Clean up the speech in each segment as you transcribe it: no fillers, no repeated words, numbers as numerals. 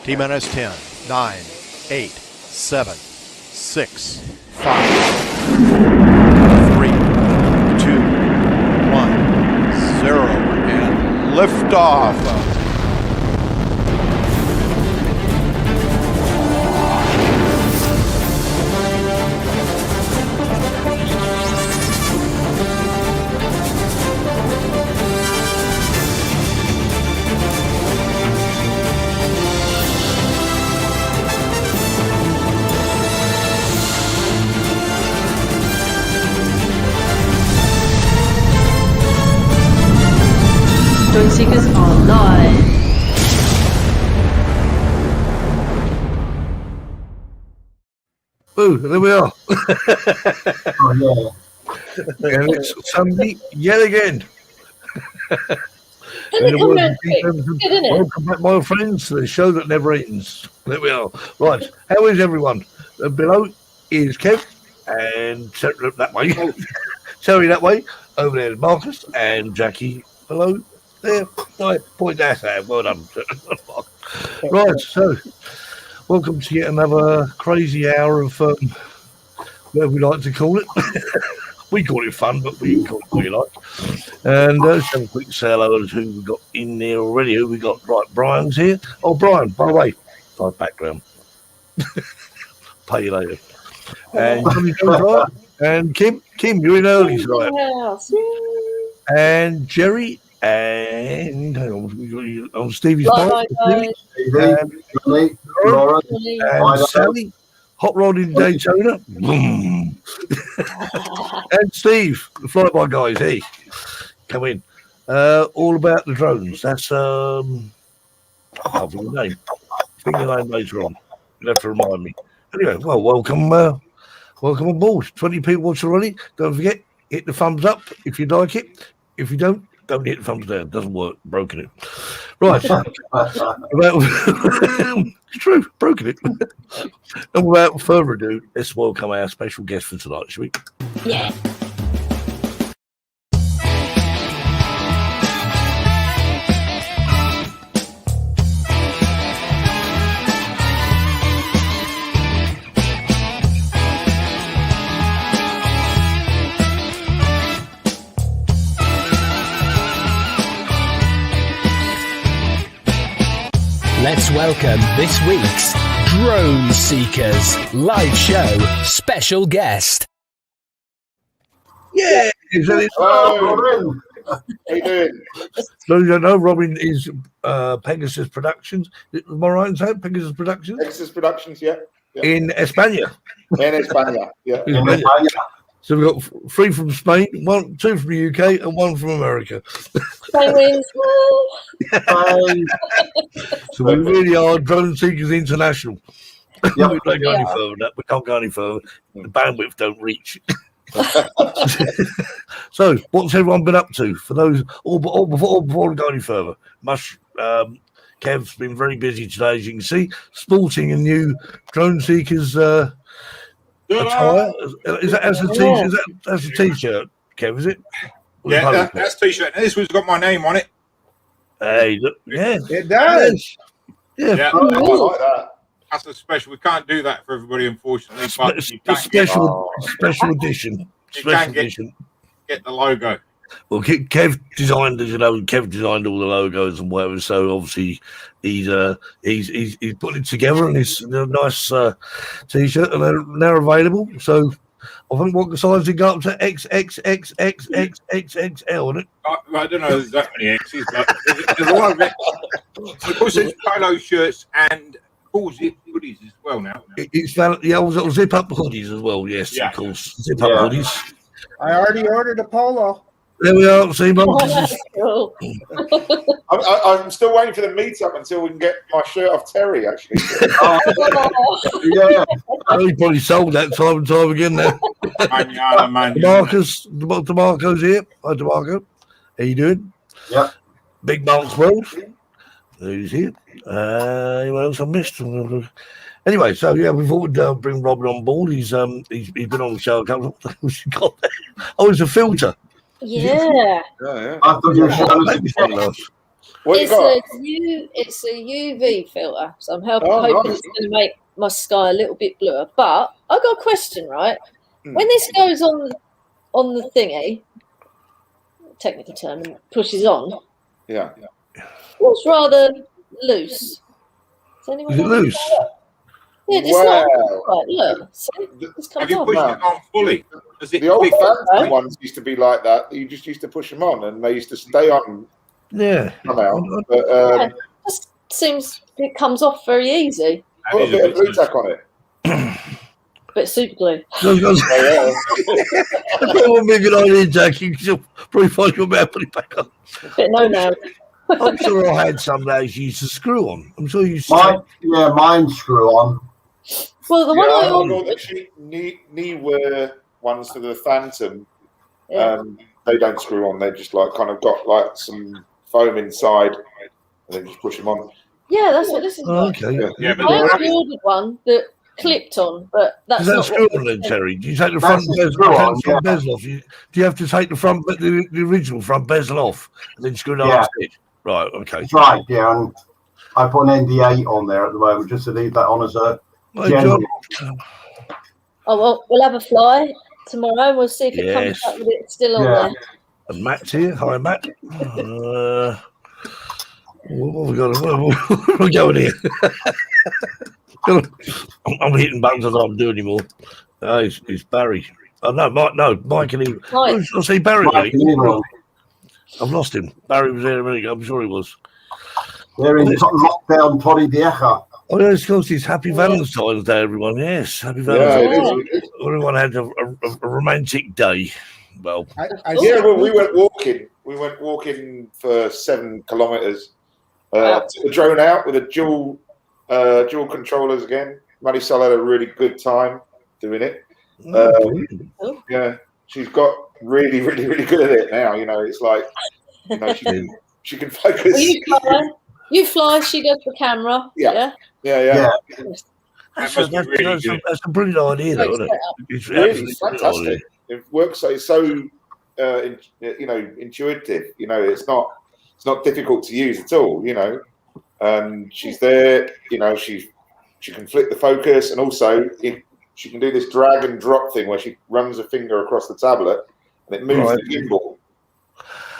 T-minus 10, 9, 8, 7, 6, 5, 3, 2, 1, 0, and liftoff. Drone Seekers are live. Boo, there we are. Oh, And it's Sunday yet again. Didn't it come round quick, didn't it? Welcome back, my friends, to the show that never ends. There we are. Right, how is everyone? Below is Kev, and that way. Terry that way. Over there is Marcus, and Jackie below there. Right, point that out. Well done. Right, so welcome to yet another crazy hour of whatever we like to call it. We call it fun, but we can call it what you like. And let's have a quick say hello to who we got in there already. Who we got? Right, Brian's here. Oh, Brian, by the way, nice background. Pay you later. And right. And Kim, you're in early tonight. And Jerry, and hang on Stevie's Bye, guys. and Sally, Hot Rod in Daytona. And Steve, the flyby guys, hey, come in. All about the drones. That's I can't think of the name. Think of the name later on. You'll have to remind me. Anyway, well, welcome aboard. 20 people watching already. Don't forget, hit the thumbs up if you like it. If you don't hit the thumbs down. It doesn't work. Broken it. Right. It's true. Broken it. And without further ado, let's welcome our special guest for tonight, shall we? Yeah. Let's welcome this week's Drone Seekers live show special guest. Yeah, Hello, Robin. How you doing? So you don't know, Robin is Pegasus Productions. Am I right in saying Pegasus Productions? Pegasus Productions, yeah. In España. In España, yeah. So we've got 3 from Spain, 2 from the UK, and 1 from America. Spain wins. So we really are Drone Seekers International. Yep. We don't go any further than that. We can't go any further. The bandwidth don't reach. So, what's everyone been up to? For those, before we go any further, Kev's been very busy today, as you can see, sporting a new Drone Seekers attire. Is that as a t-shirt? Is that as a t-shirt, Kev? Is it? Yeah, that's t-shirt. This one's got my name on it. Hey, look, yeah, It does. yeah. Yeah, I like that. that's a special. We can't do that for everybody, unfortunately. But you The can get, special edition. You Special can get- edition. get the logo. Well, Kev designed, as you know, Kev designed all the logos and whatever. So obviously, he's put it together, and it's a nice t-shirt, and they're now available. So I think what size it got up to XXXXXXXL, isn't it? I don't know if there's that many X's, but there's a lot of it. Of course, there's polo shirts and full zip hoodies as well now. It's zip up hoodies as well. Yes, Yeah. of course, zip up hoodies. I already ordered a polo. There we are. See, Marcus. That's cool. I'm still waiting for the meet-up until we can get my shirt off Terry, actually. Yeah, he probably sold that time and time again now. Man. DeMarco's here. Hi, DeMarco. How you doing? Yeah. Big Mark's World. Who's here? Anyone else I missed? Anyway, so yeah, we thought we'd bring Robin on board. He's been on the show a couple of times. Oh, it's a filter. Yeah. Yeah. I thought you were showing us. What you got? It's a UV filter, so I'm hoping nice. it's going to make my sky a little bit bluer. But I got a question, right? Hmm. When this goes on the thingy, technical term, and pushes on, Yeah. what's rather loose? Is anyone Is it know? loose? Yeah, it's Wow. not right. Look, see, this Have comes you on. pushed No. it on fully? Does it The old click? Phantom ones used to be like that. You just used to push them on, and they used to stay on Yeah. somehow. But Just seems it comes off very easy, That put a is bit a of bit blue loose. tack on it. but super glue. So, guys, Oh, come on, moving on in, Jackie. You'll probably find your mouth, put it back on. But no, now. I'm sure I had some days you used to screw on. I'm sure you used to. Mine screw on. Well, the yeah. one I I ordered, know the cheap knee-wear ones for the Phantom. yeah. They don't screw on. They just like kind of got like some foam inside, and then just push them on. Yeah, that's what this is. Oh, Like. okay. Yeah, but I they're actually ordered one that clipped on, but that's Does that not screw what on then, Terry? Do you take the front That's the bezel, screw on, yeah. bezel off? Do you have to take the original front bezel off and then screw it on Yeah. instead? Right, okay. That's right, yeah. And I put an ND8 on there at the moment just to leave that on as a Hey, general. John. Oh well, we'll have a fly tomorrow. And we'll see if it comes Yes. up with it still on Yeah. there. And Matt's here. Hi, Matt. What have we got? Where are we going here? I'm hitting buttons I don't do anymore. It's Barry. Oh, no, Mike and he. Right. I'll see Barry. Mike and Ian. I've lost him. Barry was there a minute ago. I'm sure he was. They're in lockdown Torre Vieja. Oh, yes, of course, it's Happy Valentine's Day, everyone. Yes, Happy Yeah, Valentine's it Day. is. Everyone had a romantic day. Well, Yeah, well, we went walking. We went walking for 7 kilometres. Took the drone out with a dual controllers again. Marisol had a really good time doing it. Yeah, she's got really, really, really good at it now. You know, it's like, you know, she can focus. Well, you fly, she does the camera. Yeah. Yeah. Yeah. that's must be really good. a brilliant idea, though, isn't it? It's Really, absolutely it's brilliant idea. fantastic. It works so intuitive. You know, it's not difficult to use at all. You know, she's there. You know, she can flick the focus, and also she can do this drag and drop thing where she runs a finger across the tablet and it moves Right. the gimbal.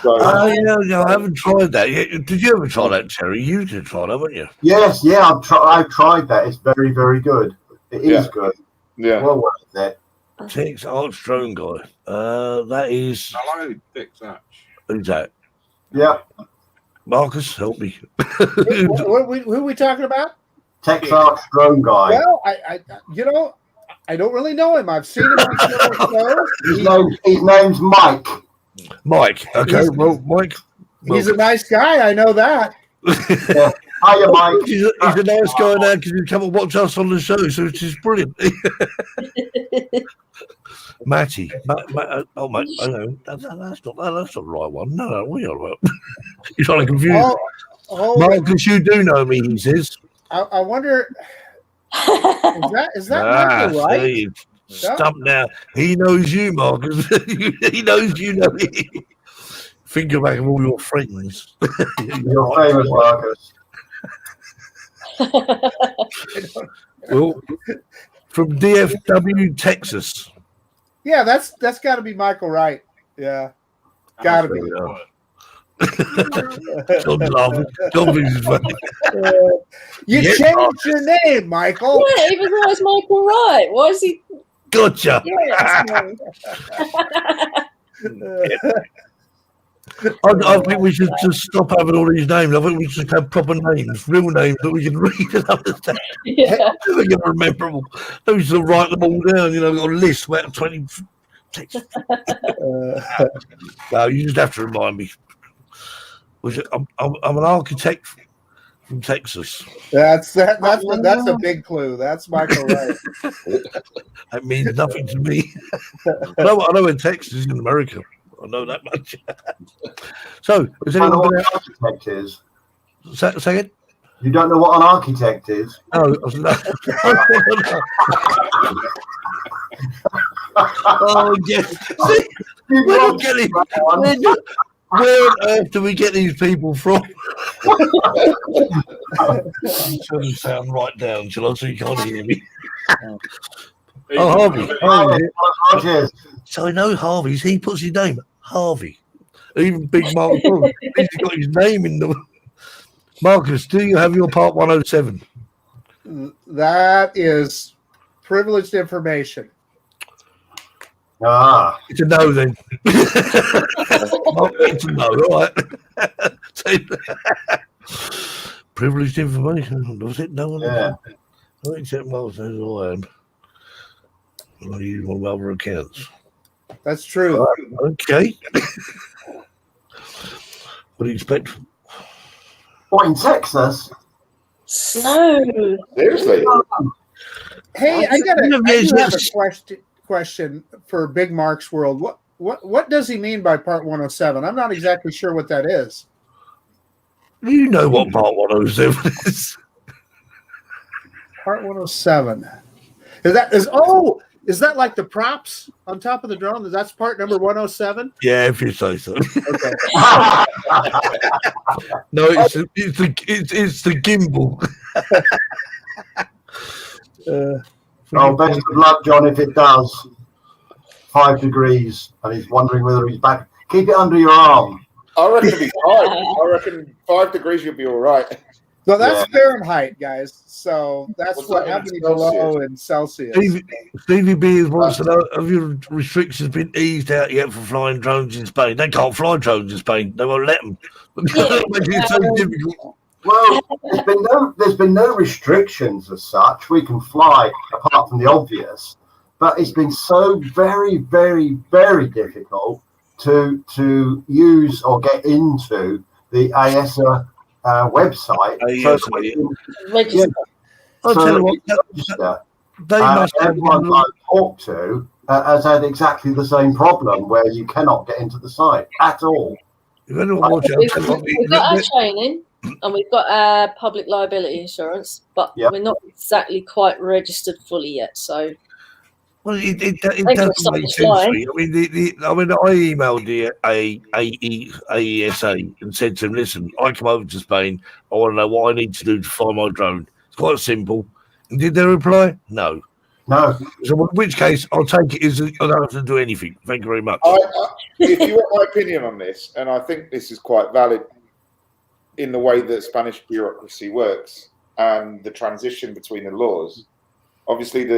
So, Yeah, I haven't tried that yet. Did you ever try that, Terry? You did try that, haven't you? Yes, yeah, I've tried that. It's very, very good. It is Yeah. good. yeah. Well worth it. Tex Arch Drone Guy. That is. Hello, Dick Satch. Who's that? Yeah. Marcus, help me. Who are we talking about? Tex Arch Drone Guy. Well, I don't really know him. I've seen him on several shows. His name's Mike. Mike. Okay, well, Mike. He's a nice guy. I know that. Hiya, Mike. He's a nice guy now because he's come and watch us on the show, so it's just brilliant. Matty. Oh, Matt. I know. That's not the right one. No, we are right. You're trying to confuse me. Marcus, you do know me, he says. I wonder. Is that Michael, right? See, stumped now. He knows you, Marcus. He knows you know me. Think back of all your friends. You're famous, Marcus. Well, from DFW, Texas. Yeah, that's got to be Michael Wright. Yeah, got to be. John's laughing. John thinks it's funny. You Yes, changed Marcus. your name, Michael. Yeah, even though it's Michael Wright. Why is he? Gotcha. I think we should just stop having all these names. I think we should have proper names, real names that we can read and understand. Yeah. We're going to remember them all. We should write them all down, on a list, about 20 texts. No, you just have to remind me. I'm an architect from Texas. That's a big clue. That's Michael Wright. That means nothing to me. I know in Texas is in America. I know that much. So, has You don't know anyone what been an architect is. out? Say it? You don't know what an architect is. Oh, oh yes. We're not getting. Where on earth do we get these people from? Turn the sound right down, shall I, so you can't hear me? Oh, Harvey. Cheers. So I know Harvey's. He puts his name, Harvey. Even Big Mark. He's got his name in the. Marcus, do you have your Part 107? That is privileged information. Ah, It's a no then. It's a no, all right. Privileged information. Was it? No one. yeah. Not except Mark says I am. I use one of my other accounts. That's true. Okay. What do you expect? What, in Texas? Snow. Seriously? Hey, I do Yes, have yes. a question for Big Mark's World. What does he mean by Part 107? I'm not exactly sure what that is. You know what Part 107 is. Part 107. Is that like the props on top of the drone? That's part number 107? Yeah, if you say so. Okay. No, it's the gimbal. Oh, best of luck, John, if it does. 5 degrees, and he's wondering whether he's back. Keep it under your arm. I reckon it'll be fine. I reckon 5 degrees you'll be all right. So that's Fahrenheit, guys. So that's What's what that in how many below Celsius? in Celsius. Stevie B wants to know, have your restrictions been eased out yet for flying drones in Spain? They can't fly drones in Spain. They won't let them. It's so difficult. Well, there's been no restrictions as such. We can fly, apart from the obvious, but it's been so very, very, very difficult to use or get into the ASA website. Register. I'll tell you what, they must have everyone I've talked to has had exactly the same problem where you cannot get into the site at all. You better watch out. We've got our training and we've got our public liability insurance, but Yep. we're not exactly quite registered fully yet. So Well, it Thank doesn't you, make sense flying. to me. I emailed the AESA and said to them, listen, I come over to Spain. I want to know what I need to do to fly my drone. It's quite simple. And did they reply? No. No, So in which case, I'll take it as I don't have to do anything. Thank you very much. If you want my opinion on this, and I think this is quite valid in the way that Spanish bureaucracy works and the transition between the laws, obviously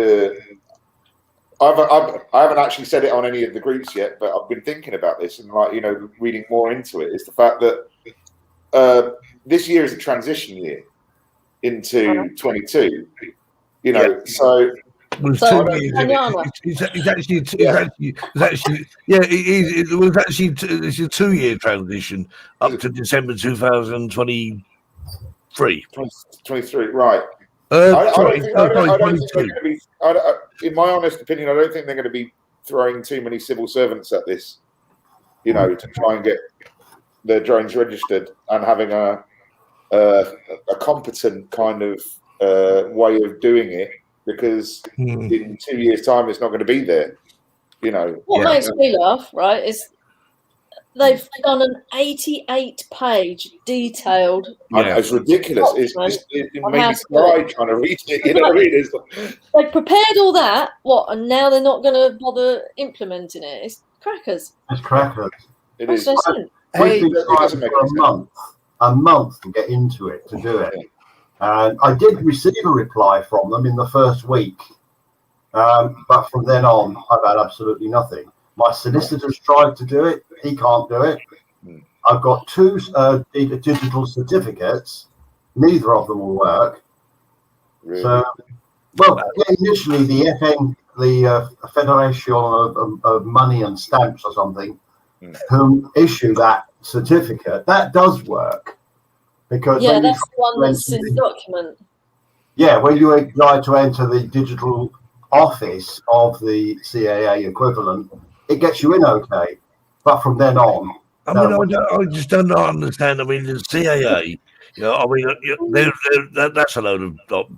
I haven't actually said it on any of the groups yet, but I've been thinking about this and reading more into it, is the fact that this year is a transition year into 22. So It was So, 2 years. Daniela. It was actually it's a 2-year transition up to December 2023. 23, right? In my honest opinion, I don't think they're going to be throwing too many civil servants at this, to try and get their drones registered and having a competent kind of way of doing it, because in 2 years' time, it's not going to be there. what makes me laugh, right, is they've done an 88-page detailed. It's ridiculous. It made me cry trying to read it. You know what I mean? It's like, They prepared all that, and now they're not going to bother implementing it. It's crackers. it's crackers. it Makes is. no sense. We've been it trying doesn't make for any a month to get into it, to do it. And I did receive a reply from them in the first week. But from then on, I've had absolutely nothing. My solicitor's tried to do it. He can't do it. I've got 2 digital certificates. Neither of them will work. Really. So, initially the FN, the Federation of Money and Stamps or something, who issue that certificate, that does work. Because Yeah, when you that's the one that's in the document. when you try to enter the digital office of the CAA equivalent, it gets you in okay. But from then on, I just don't understand. I mean, the CAA, that's a load of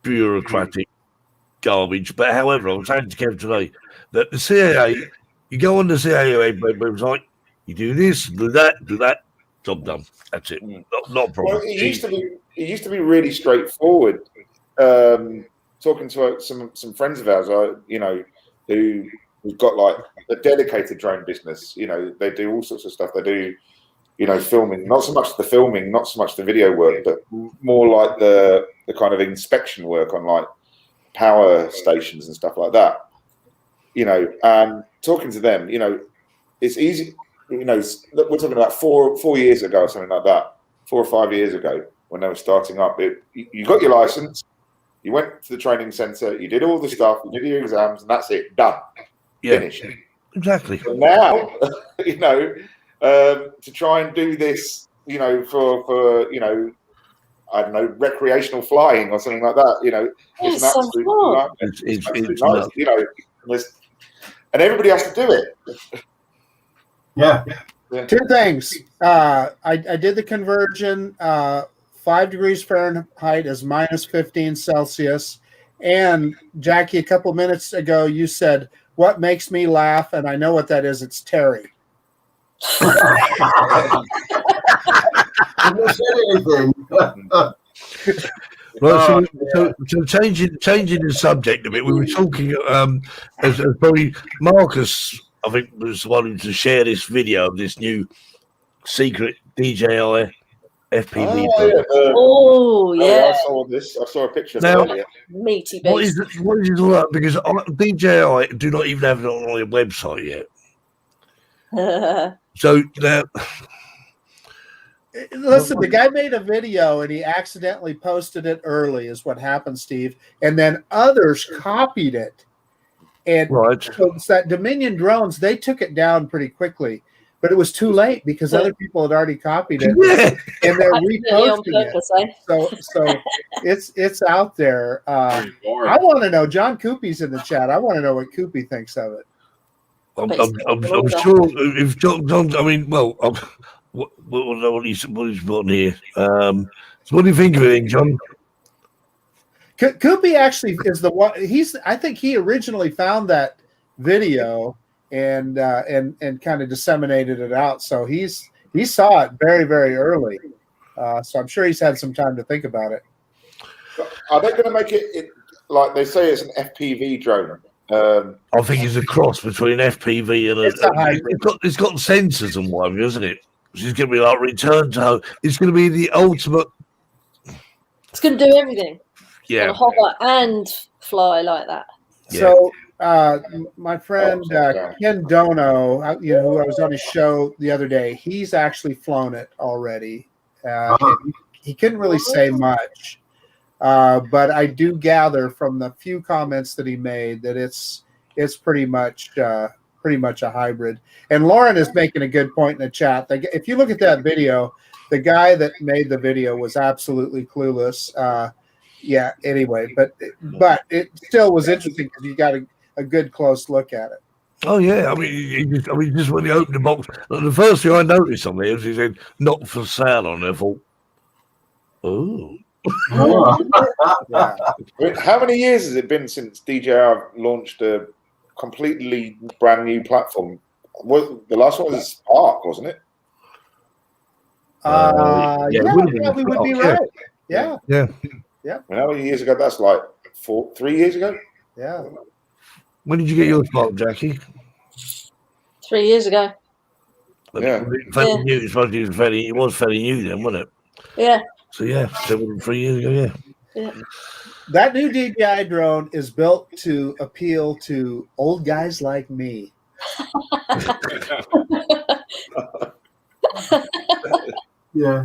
bureaucratic garbage. But however, I was saying to Kev today that the CAA, you go on the CAA website, You do this, do that, job done. That's it. Not a problem. Well, it used to be really straightforward. Talking to some friends of ours, who've got like a dedicated drone business. They do all sorts of stuff. They do, filming. Not so much the filming, not so much the video work, but more like the kind of inspection work on like power stations and stuff like that. Talking to them, it's easy. We're talking about 4 years ago or something like that. 4 or 5 years ago when they were starting up. You got your license, you went to the training centre, you did all the stuff, you did your exams, and that's it, done, finished. Exactly. But now, to try and do this, for I don't know, recreational flying or something like that, it's an absolute nightmare. And everybody has to do it. Yeah. Two things. I did the conversion. 5 degrees Fahrenheit is minus 15 Celsius. And Jackie, a couple minutes ago, you said, "What makes me laugh?" And I know what that is. It's Terry. Haven't said anything. Well, so changing the subject a bit, we were talking as probably Marcus, I think, was the one to share this video of this new secret DJI FPV. Yeah. I saw a picture of Now, it earlier. Meaty What beast. is it all about? Because DJI do not even have it on their website yet. So now, Listen, the guy made a video and he accidentally posted it early, is what happened, Steve. And then others copied it. And right. so it's that Dominion drones, they took it down pretty quickly. But it was too late because other people had already copied it. Yeah. And they're Accidentally on reposting purpose, it. So it's out there. I want to know. John Coopy's in the chat. I want to know what Coopy thinks of it. I'm sure if John, I mean, well, what he's put here. So what do you think of it, John? Coopy actually is the one. I think he originally found that video and kind of disseminated it out. So he saw it very, very early. So I'm sure he's had some time to think about it. Are they going to make it like they say it's an FPV drone? I think it's a cross between FPV and it's got sensors and whatever, isn't it? It's going to be like return to home. It's going to be the ultimate. It's going to do everything. Yeah. Hover and fly like that. Yeah. So my friend Ken Dono, who I was on his show the other day, he's actually flown it already. He couldn't really say much, but I do gather from the few comments that he made that it's pretty much a hybrid. And Lauren is making a good point in the chat. If you look at that video, the guy that made the video was absolutely clueless. Anyway, but it still was interesting because you got a good close look at it. Oh yeah, I mean, just when he opened the box, the first thing I noticed on there was he said "not for sale" on there. I thought, oh. Yeah. How many years has it been since DJI launched a completely brand new platform? The last one was Spark, wasn't it? We would be right. Yeah. How many years ago? That's like 3 years ago. Yeah. When did you get your Spark, Jackie? 3 years ago. Yeah. It was fairly new then, wasn't it? Yeah. So 3 years ago, Yeah. That new DJI drone is built to appeal to old guys like me. Yeah.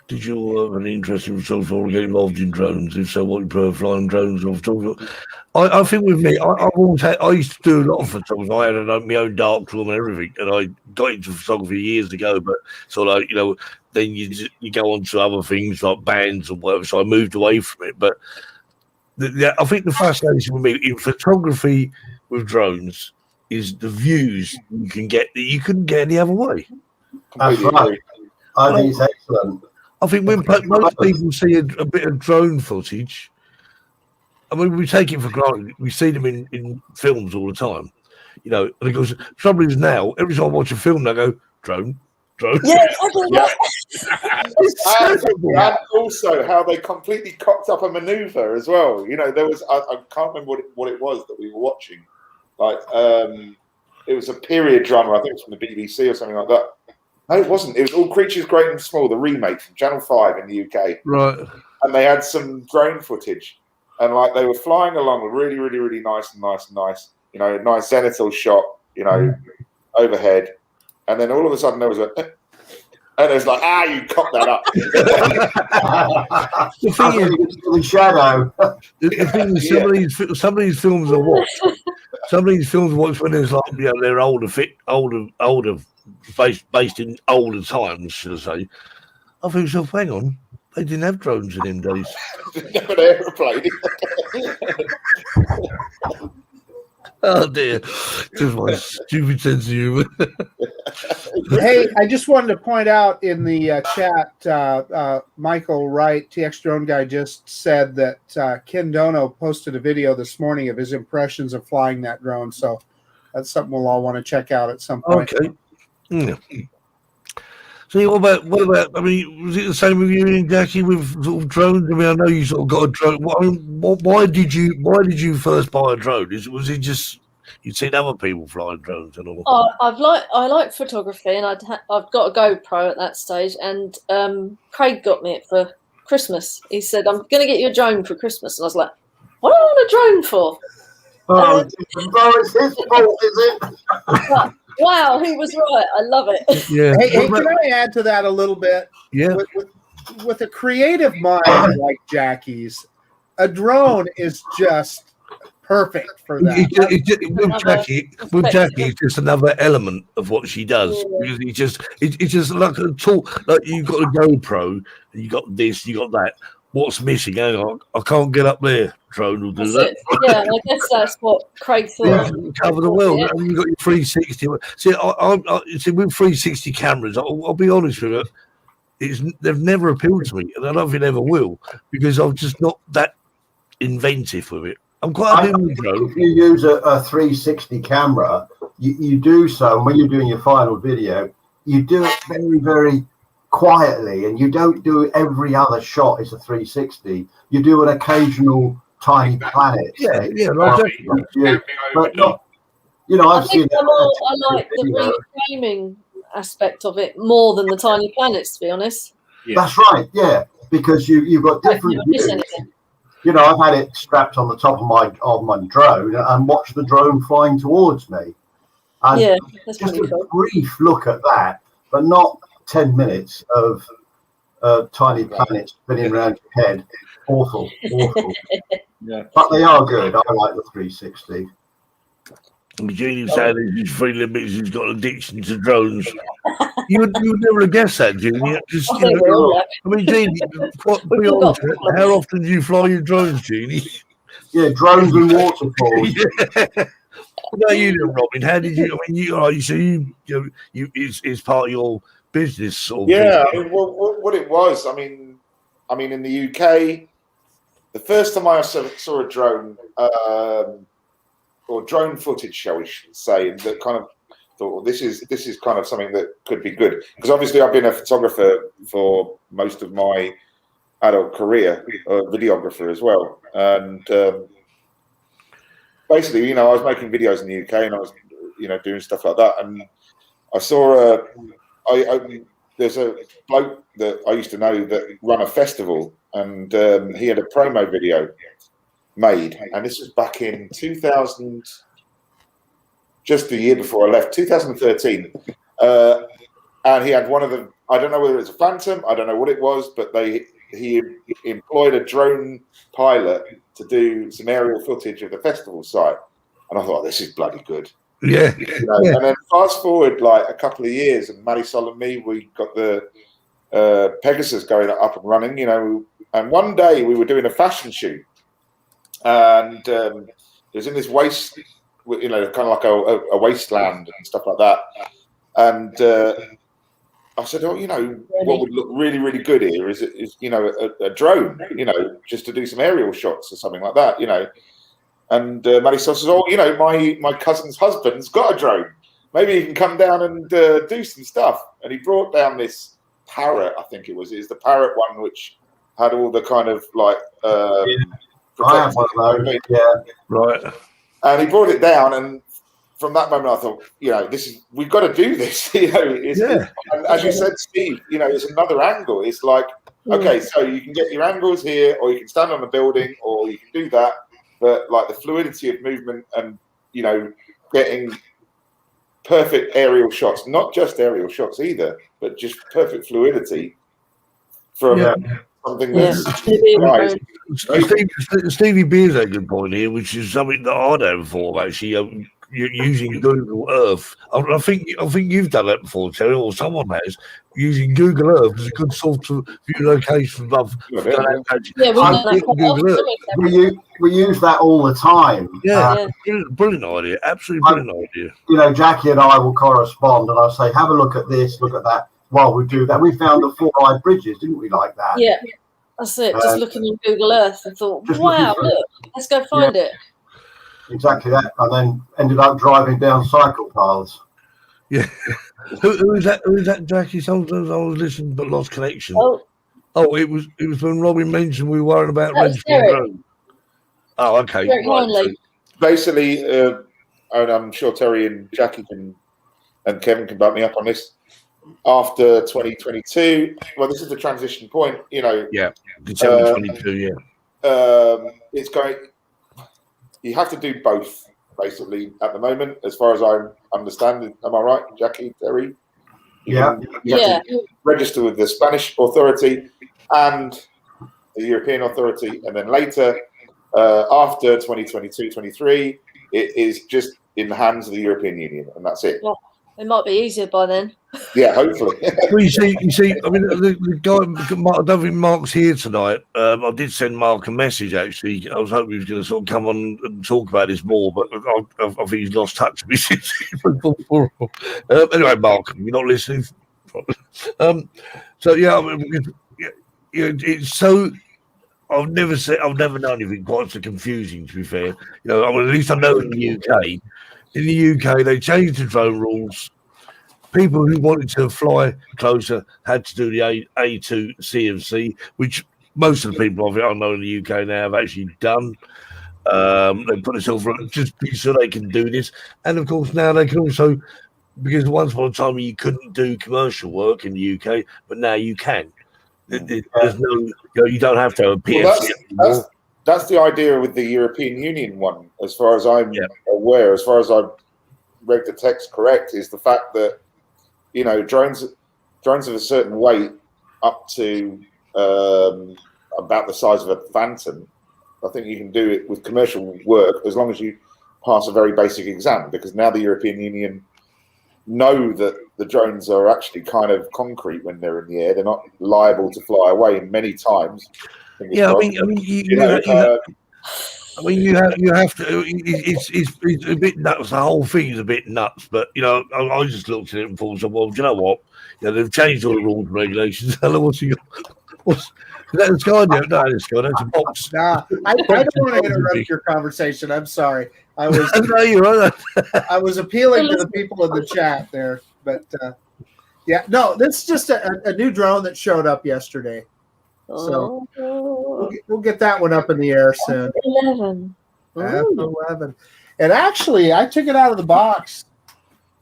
Did you have an interest in yourself or get involved in drones? If so, what you prefer, flying drones or photography? I think with me, I used to do a lot of photography. I had my own dark room and everything, and I got into photography years ago. But sort of, then you go on to other things like bands or whatever. So I moved away from it. But I think the fascination with me in photography with drones is the views you can get that you couldn't get any other way. That's right. I think it's excellent. I think when most people see a bit of drone footage, I mean, we take it for granted. We see them in films all the time. you know, and of course, trouble is now, every time I watch a film, I go, drone. Yeah, and also how they completely cocked up a maneuver as well. You know, there was I can't remember what it was that we were watching. Like it was a period drama, I think it was from the BBC or something like that. No, it wasn't. It was All Creatures Great and Small, the remake from Channel 5 in the UK. Right. And they had some drone footage, and like they were flying along really, really, really nice. You know, nice zenithal shot. You know, overhead. And then all of a sudden there was and it was like, you cocked that up. The thing is, the shadow. The thing is, some of these films are watched. Some of these films are watched when there's like, you know, they're older, based in older times, should I say. I think, so hang on, they didn't have drones in them days. Didn't have an aeroplane. Oh dear, just my stupid sense of humor. Hey, I just wanted to point out in the chat, Michael Wright, TX Drone Guy, just said that Ken Dono posted a video this morning of his impressions of flying that drone. So that's something we'll all want to check out at some point. Okay. Yeah. So what about? I mean, was it the same with you and Jackie with sort of drones? I mean, I know you sort of got a drone. Why did you first buy a drone? Was it just you'd seen other people flying drones and all? I like photography, and I've got a GoPro at that stage, and Craig got me it for Christmas. He said, "I'm going to get you a drone for Christmas," and I was like, "What do I want a drone for?" It's his fault, is it? Wow, he was right. I love it. Yeah. Hey, can I add to that a little bit? Yeah. With a creative mind like Jackie's, a drone is just perfect for that. With Jackie, it's just another element of what she does. Yeah. Because it's just like a tool. Like you've got a GoPro, you got this, you got that. What's missing? Hang on, I can't get up there. Drone will do that. Yeah, I guess that's what Craig thought. Cover the world, and you've got your 360. See, I with 360 cameras, I'll be honest with you, they've never appealed to me, and I don't think they ever will, because I'm just not that inventive with it. I'm quite happy with drone. If you use a 360 camera, you do so, and when you're doing your final video, you do it very, very quietly, and you don't do every other shot is a 360. You do an occasional tiny planet. Yeah, but not, you know, I've seen I like the reframing aspect of it more than the tiny planets, to be honest. Yeah. That's right, yeah, because you've got different views. You know, I've had it strapped on the top of my drone and watch the drone flying towards me. And yeah, that's just pretty a cool. brief look at that, but not 10 minutes of tiny planets spinning around your head. Awful. Yeah. But they are good. I like the 360. Jeannie saying he's free limits, he's got addiction to drones. You would never have guessed that, Jeannie. Just, I think we're all like- I mean, Jeannie, be honest, how often do you fly your drones, Jeannie? Yeah, drones and waterfalls. Yeah. What about you, then, Robin? How did you? I mean, it's part of your business, sort of. Yeah, I mean, what it was. I mean, in the UK, the first time I saw a drone, or drone footage, shall we say, that kind of thought, well, this is kind of something that could be good, because obviously I've been a photographer for most of my adult career, a videographer as well, and basically, you know, I was making videos in the UK and I was, you know, doing stuff like that, and I saw there's a bloke that I used to know that run a festival, and he had a promo video made, and this was back in 2000, just the year before I left, 2013, and he had one of the, I don't know whether it's a Phantom, I don't know what it was, but he employed a drone pilot to do some aerial footage of the festival site, and I thought, this is bloody good. Yeah. You know, yeah. And then fast forward like a couple of years, and Marisol and me, we got the Pegasus going up and running, you know, and one day we were doing a fashion shoot, and it was in this waste, you know, kind of like a wasteland and stuff like that, and I said, oh, you know, what would look really, really good here is you know, a drone, you know, just to do some aerial shots or something like that, you know. And Marisol says, "Oh, you know, my cousin's husband's got a drone. Maybe he can come down and do some stuff." And he brought down this Parrot, I think it was. It's the Parrot one, which had all the kind of like I have one of those. Yeah, Right. and he brought it down, and from that moment I thought, you know, we've got to do this. You know, and as you said, Steve, you know, it's another angle. It's like, okay, so you can get your angles here, or you can stand on a building, or you can do that. But like the fluidity of movement, and you know, getting perfect aerial shots, not just aerial shots either, but just perfect fluidity from something that's nice. Stevie Beers had a good point here, which is something that I'd have before, actually. Using Google Earth. I think you've done that before, Terry, or someone has. Using Google Earth as a good source of view location above. Google Earth. We use that all the time. Brilliant idea. Absolutely brilliant idea. You know, Jackie and I will correspond, and I'll say, have a look at this, look at that. While we do that, we found the four-eyed bridges, didn't we? Like that. Yeah, that's it. Just looking on Google Earth, I thought, wow, look, let's go find it. Exactly that, and then ended up driving down cycle paths. Yeah. Who is that? Who is that, Jackie? Sometimes I was listening but lost connection. Oh, it was when Robin mentioned we were worried about registering. Oh, okay. Basically, and I'm sure Terry and Jackie and Kevin can back me up on this. After 2022, well, this is the transition point. You know. Yeah. December 22. Yeah. It's going. You have to do both, basically, at the moment, as far as I understand. Am I right, Jackie, Terry? You have to register with the Spanish authority and the European authority, and then later, after 2022-23, it is just in the hands of the European Union, and that's it. Well, it might be easier by then. Yeah, hopefully. Well, you see. I mean, the guy. I don't think Mark's here tonight. I did send Mark a message. Actually, I was hoping he was going to sort of come on and talk about this more, but I think he's lost touch with me since. Anyway, Mark, you're not listening. So yeah, I mean, it's so. I've never known anything quite so confusing. To be fair, you know, I mean, at least I know in the UK. In the UK, they changed the drone rules. People who wanted to fly closer had to do the A2 CFC, which most of the people I know in the UK now have actually done. They put themselves just so they can do this. And of course, now they can also, because once upon a time you couldn't do commercial work in the UK, but now you can. There's no, you don't have to have a PFC. Well, that's the idea with the European Union one, as far as I'm aware, as far as I've read the text correct, is the fact that, you know, drones of a certain weight up to about the size of a Phantom, I think you can do it with commercial work as long as you pass a very basic exam, because now the European Union know that the drones are actually kind of concrete when they're in the air. They're not liable to fly away many times. Yeah, I mean, you have to. It's a bit nuts. The whole thing is a bit nuts. But you know, I just looked at it and thought, well, do you know what? You know, they've changed all the rules and regulations. Hello, what's is that the sky? No, it's sky. That's a box. Nah, I don't want to interrupt your conversation. I'm sorry. I was. No, you're right. I was appealing to the people in the chat there, but yeah, no, this is just a new drone that showed up yesterday. So we'll get that one up in the air soon. 11. F11. And actually, I took it out of the box.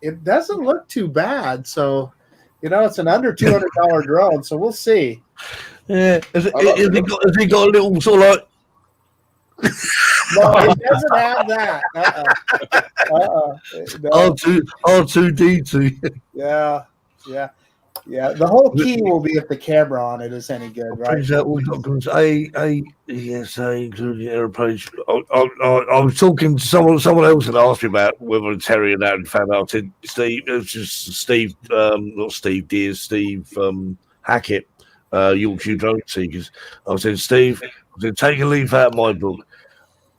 It doesn't look too bad. So, you know, it's an under $200 drone. So we'll see. Yeah. Has he got a little sort of like... No, it doesn't have that. No. R2D2. Yeah. The whole key will be if the camera on it is any good, right? AESA, including aeroplanes. I was talking to someone else that asked me about whether Terry and that found out. I said, Steve, it was just Steve, not Steve Deers, Steve Hackett, Yorkshire Drone Seekers. I said, Steve, take a leaf out of my book.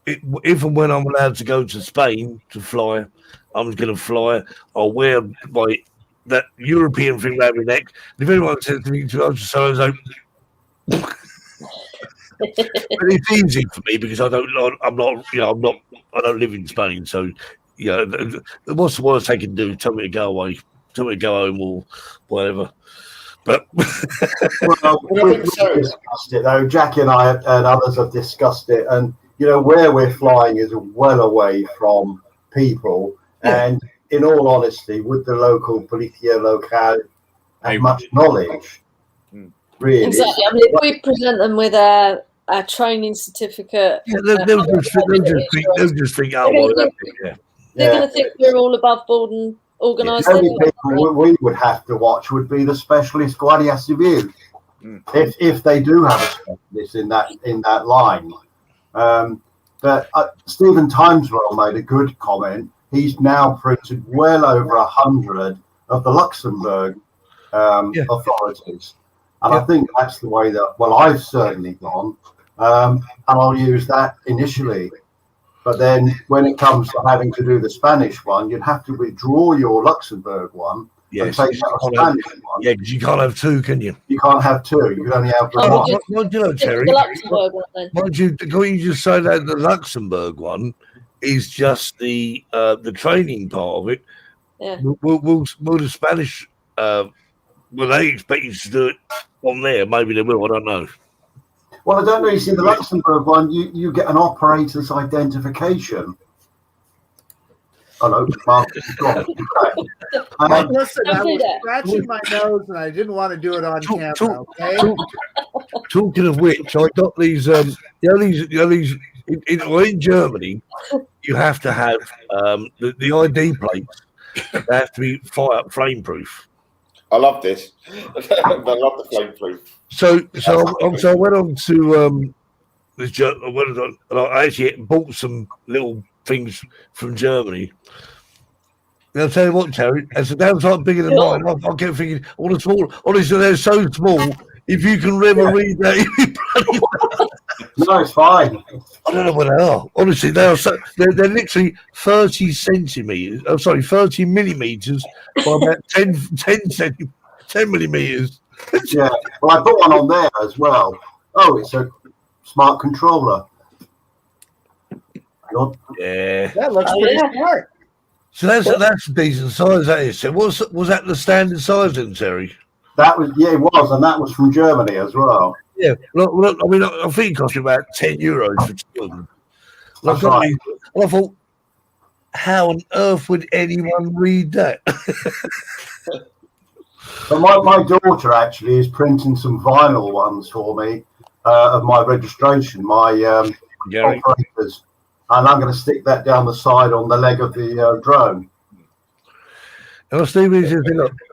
If and when I'm allowed to go to Spain to fly, I'm going to fly. I'll wear my that European thing around my neck. If anyone says to me, I'll just say, it's easy for me because I don't live in Spain, so what's the worst they can do? Tell me to go away, tell me to go home or whatever. But well, we've discussed it though. Jackie and I and others have discussed it, and where we're flying is well away from people. Yeah. And in all honesty, would the local policia locale have much knowledge? Really, exactly. I mean, if we present them with our training certificate, they'll just think, oh, well, they're going to think we're all above board and organised. The only people we would have to watch would be the specialist Guardia Civil, if they do have a specialist in that line. But Stephen Timeswell made a good comment. He's now printed well over 100 of the Luxembourg authorities. And I think that's the way that, I've certainly gone. And I'll use that initially. But then when it comes to having to do the Spanish one, you'd have to withdraw your Luxembourg one and take out a Spanish one. Yeah, because you can't have two, can you? You can't have two. You can only have one. Terry? Mind you, you just say that the Luxembourg one is just the training part of it. Yeah. Will the Spanish will they expect you to do it on there? Maybe they will. I don't know. Well, I don't know. You see, the Luxembourg one, you get an operator's identification. Hello, Marcus. Listen, I was scratching my nose and I didn't want to do it on camera. Okay. Talking of which, I got these. In Germany, you have to have the ID plates. They have to be flameproof. I love this. I love the flameproof. So I went on to this. I actually bought some little things from Germany. And I'll tell you what, Terry, as the damn sight bigger than mine. I kept thinking, all the small. Honestly, they're so small. If you can ever read that, no, it's fine. I don't know what they are. Honestly, they're literally 30 centimeters. I'm sorry, 30 millimeters by about 10 millimeters. Yeah, well, I put one on there as well. Oh, it's a smart controller. Yeah, that looks pretty smart. So that's a decent size, that is. So was that the standard size then, Terry? That was, it was, and that was from Germany as well. Yeah, look, I mean, I think it cost you about €10 for two of them. That's right. I thought, how on earth would anyone read that? But my daughter actually is printing some vinyl ones for me of my registration, my operators, and I'm going to stick that down the side on the leg of the drone. And Stevie says,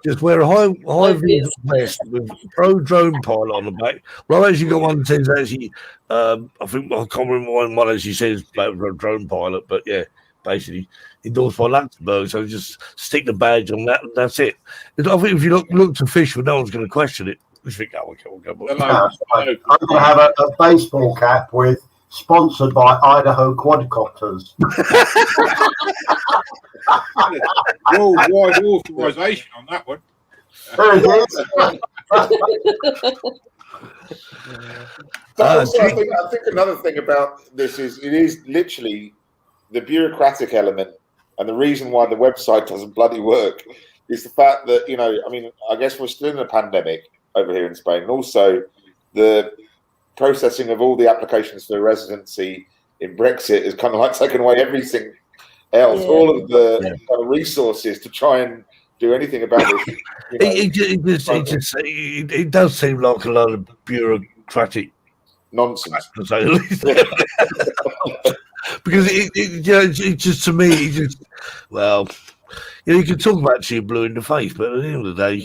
just wear a high vis vest with Pro Drone Pilot on the back. Well, I've actually got one that says actually, I think I can't remember one actually says about a drone pilot, but yeah, basically endorsed by Luxembourg. So just stick the badge on that, and that's it. I think if you look to fish, no one's going to question it. We think, we'll go. I'm going to have a baseball cap with sponsored by Idaho Quadcopters. Worldwide authorization on that one. There it is. But also, I think another thing about this is it is literally the bureaucratic element, and the reason why the website doesn't bloody work is the fact that I guess we're still in a pandemic over here in Spain, and also the processing of all the applications for residency in Brexit is kind of like taking away everything else, all of the kind of resources to try and do anything about this. It does seem like a lot of bureaucratic nonsense, to say the least. Because it just, to me, you can talk about it blue in the face, but at the end of the day,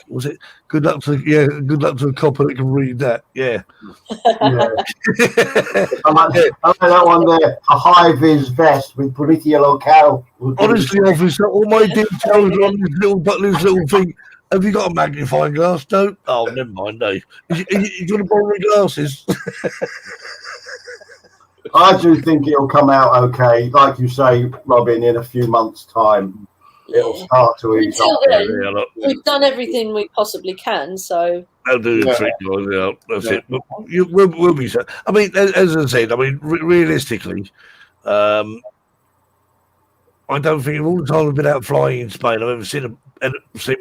was it good luck to the copper that can read that. Yeah. I like that one there. A high vis vest with Policia Locale. Honestly, officer, all my details are on this little thing. Have you got a magnifying glass? No. Oh, never mind, Dave. You want to borrow my glasses? I do think it'll come out okay, like you say, Robin, in a few months' time. it'll start to ease Until up. then, Yeah, look, we've done everything we possibly can. So they'll do the Yeah. trick, guys. Yeah, that's Yeah. it. We'll be. I mean, as I said, I mean, realistically, I don't think of all the time I've been out flying in Spain, I've ever seen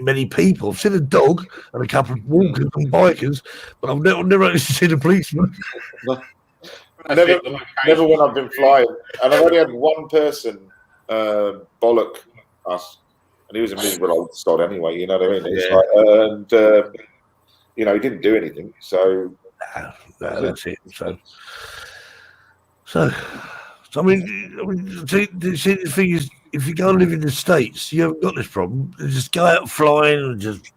many people. I've seen a dog and a couple of walkers and bikers, but I've never actually seen a policeman. Never when I've been flying, and I've only had one person bollock us, and he was a miserable old sod anyway. You know what I mean? It's Yeah. like, you know, he didn't do anything. So That's it. So I mean, see, the thing is, if you go and live in the States, you haven't got this problem. You just go out flying and just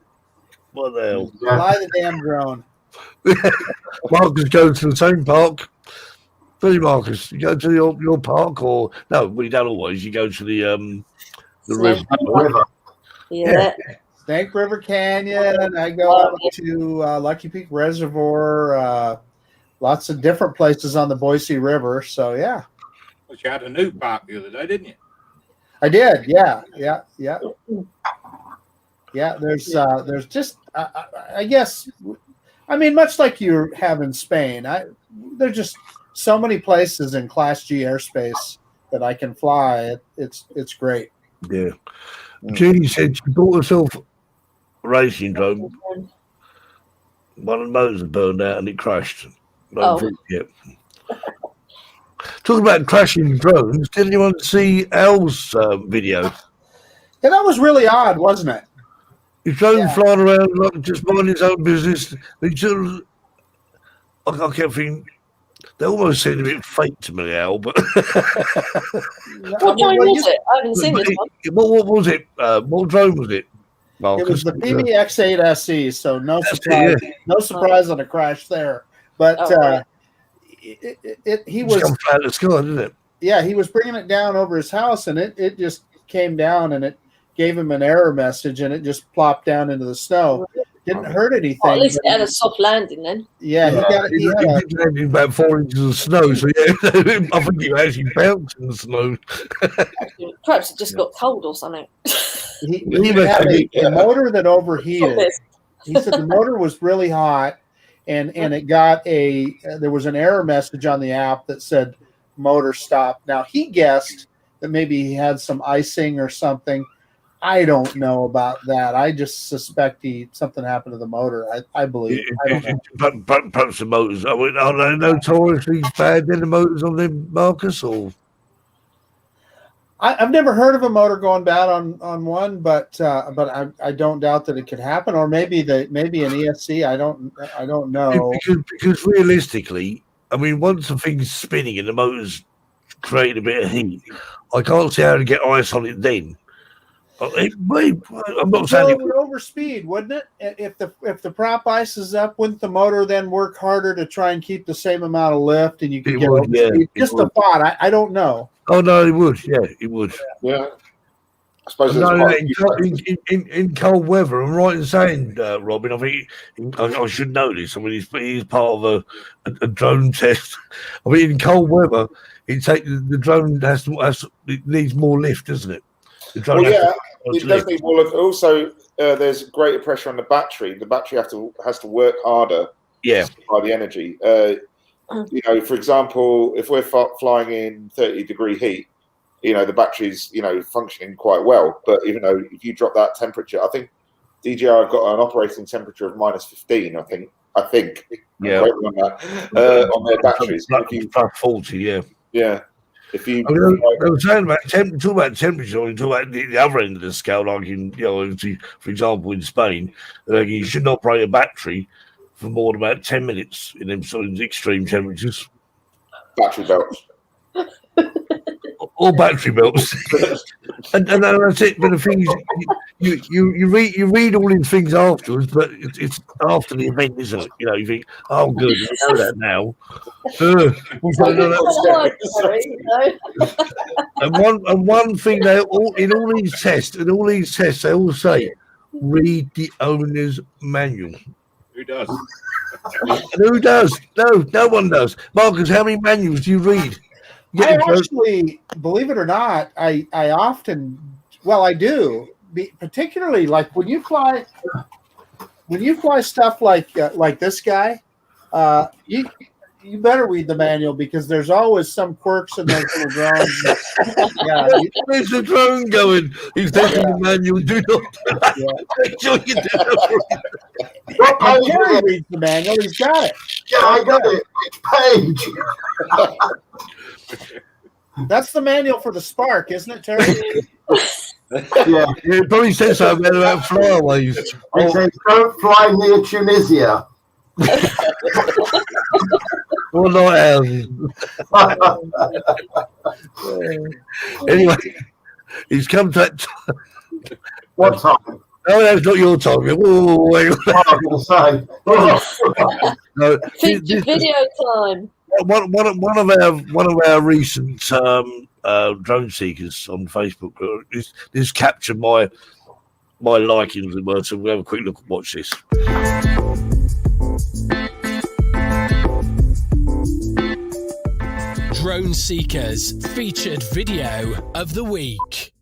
what the hell? Yeah. Fly the damn drone. Marcus goes to the same park. Really, Marcus, you go to your park, or no? We don't always. You go to the river. River. yeah. Snake River Canyon. I go out to Lucky Peak Reservoir. Lots of different places on the Boise River. So yeah, But you had a new park the other day, didn't you? I did. Yeah. There's just I guess, I mean, much like you have in Spain, there's just so many places in Class G airspace that I can fly. It's great. Yeah. Judy said she bought herself a racing drone. One of the motors burned out and it crashed. Yep. Talking about crashing drones, did anyone see Al's video? Yeah, that was really odd, wasn't it? His drone flying around like just minding his own business. He sort of, I kept thinking, they almost seemed a bit fake to me, Al. But What drone was it? I haven't seen this one. What was it? What drone was it? It was the PBX-8 SE, so no surprise. No surprise on a crash there. But he was come flat in the sky, didn't it? Yeah, he was bringing it down over his house, and it just came down, and it gave him an error message, and it just plopped down into the snow. Didn't hurt anything. Well, at least it had a soft landing then. Yeah, he landed about 4 inches of snow, so yeah, I think he actually bounced in the snow. Perhaps it just got cold or something. He had a motor that overheated. He said the motor was really hot, and it got there was an error message on the app that said motor stop. Now he guessed that maybe he had some icing or something. I don't know about that. I just suspect something happened to the motor. I believe. But perhaps the motors. Are they notoriously bad? Then the motors on them, Marcus, or I've never heard of a motor going bad on one, but I don't doubt that it could happen. Or maybe an ESC. I don't know. Because realistically, I mean, once the thing's spinning and the motor's creating a bit of heat, I can't see how to get ice on it then. I'm not saying it would overspeed, wouldn't it? If the prop ice is up, wouldn't the motor then work harder to try and keep the same amount of lift, and you could get overspeed? Just a thought. I don't know. Oh no, it would. Yeah, it would. Yeah. I suppose in cold weather, I'm right in saying, Robin. I think I should know this. I mean, he's part of a drone test. I mean, in cold weather, the drone it needs more lift, doesn't it? Well, yeah, it does need more lift. Also, there's greater pressure on the battery. The battery has to work harder. Yeah, to supply the energy. You know, for example, if we're flying in 30-degree heat, you know, the battery's, you know, functioning quite well. But even though if you drop that temperature, I think DJI have got an operating temperature of minus 15. I think. Yeah. On that, on their batteries. Plus 40. Yeah. Yeah. If you, I was saying about talk about temperature, or talk about the other end of the scale, like in, you know, for example, in Spain, you shouldn't operate a battery for more than about 10 minutes in them sort of extreme temperatures. Battery belts. Or battery belts. and that's it. But the thing is, you read all these things afterwards, but it's after the event, isn't it? You know, you think, oh, good, we know that now. And one thing in all these tests, they all say, read the owner's manual. Who does? Who does? No one does. Marcus, how many manuals do you read? I actually, believe it or not, I often Well, I do. Particularly like when you fly stuff like this guy, you better read the manual because there's always some quirks in those little drones. Yeah, Where's the drone going? He's taking the manual. Do not. Make sure you do not. Terry reads the manual. He's got it. Yeah, I got it. Which page? That's the manual for the Spark, isn't it, Terry? Yeah. It probably says something about flyaways. It says, don't fly near Tunisia. Or lighthouses. Anyway, he's come to that time. What time? Oh, that's not your time. Whoa, wait. What I'm going to say. No, Feature video time. one of our recent drone seekers on Facebook this captured my likings and words. So we'll have a quick look. Watch this. Drone Seekers featured video of the week.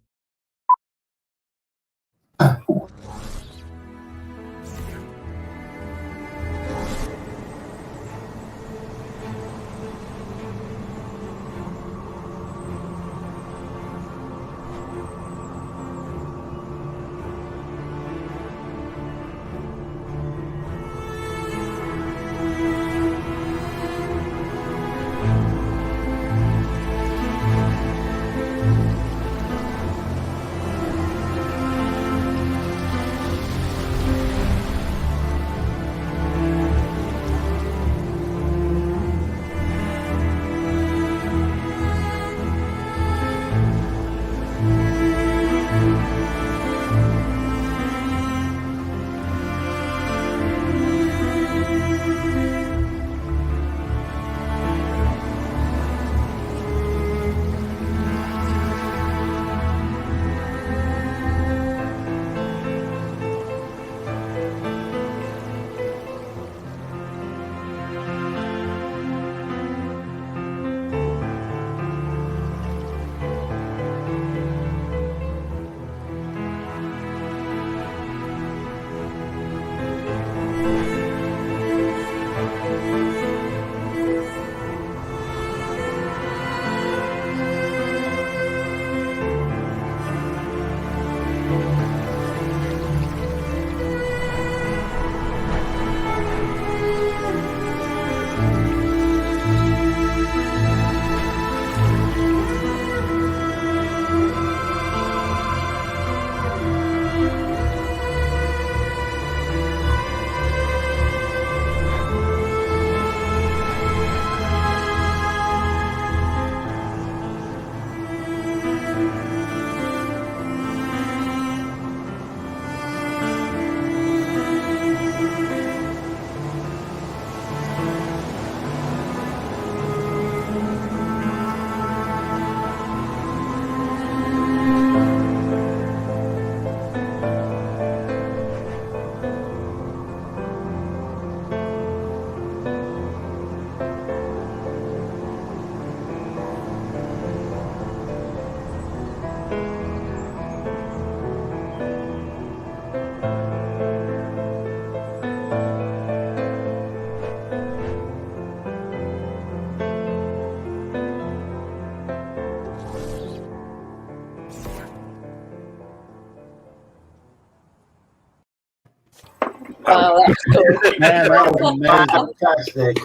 Wow, that's cool. Man, that was amazing. Fantastic.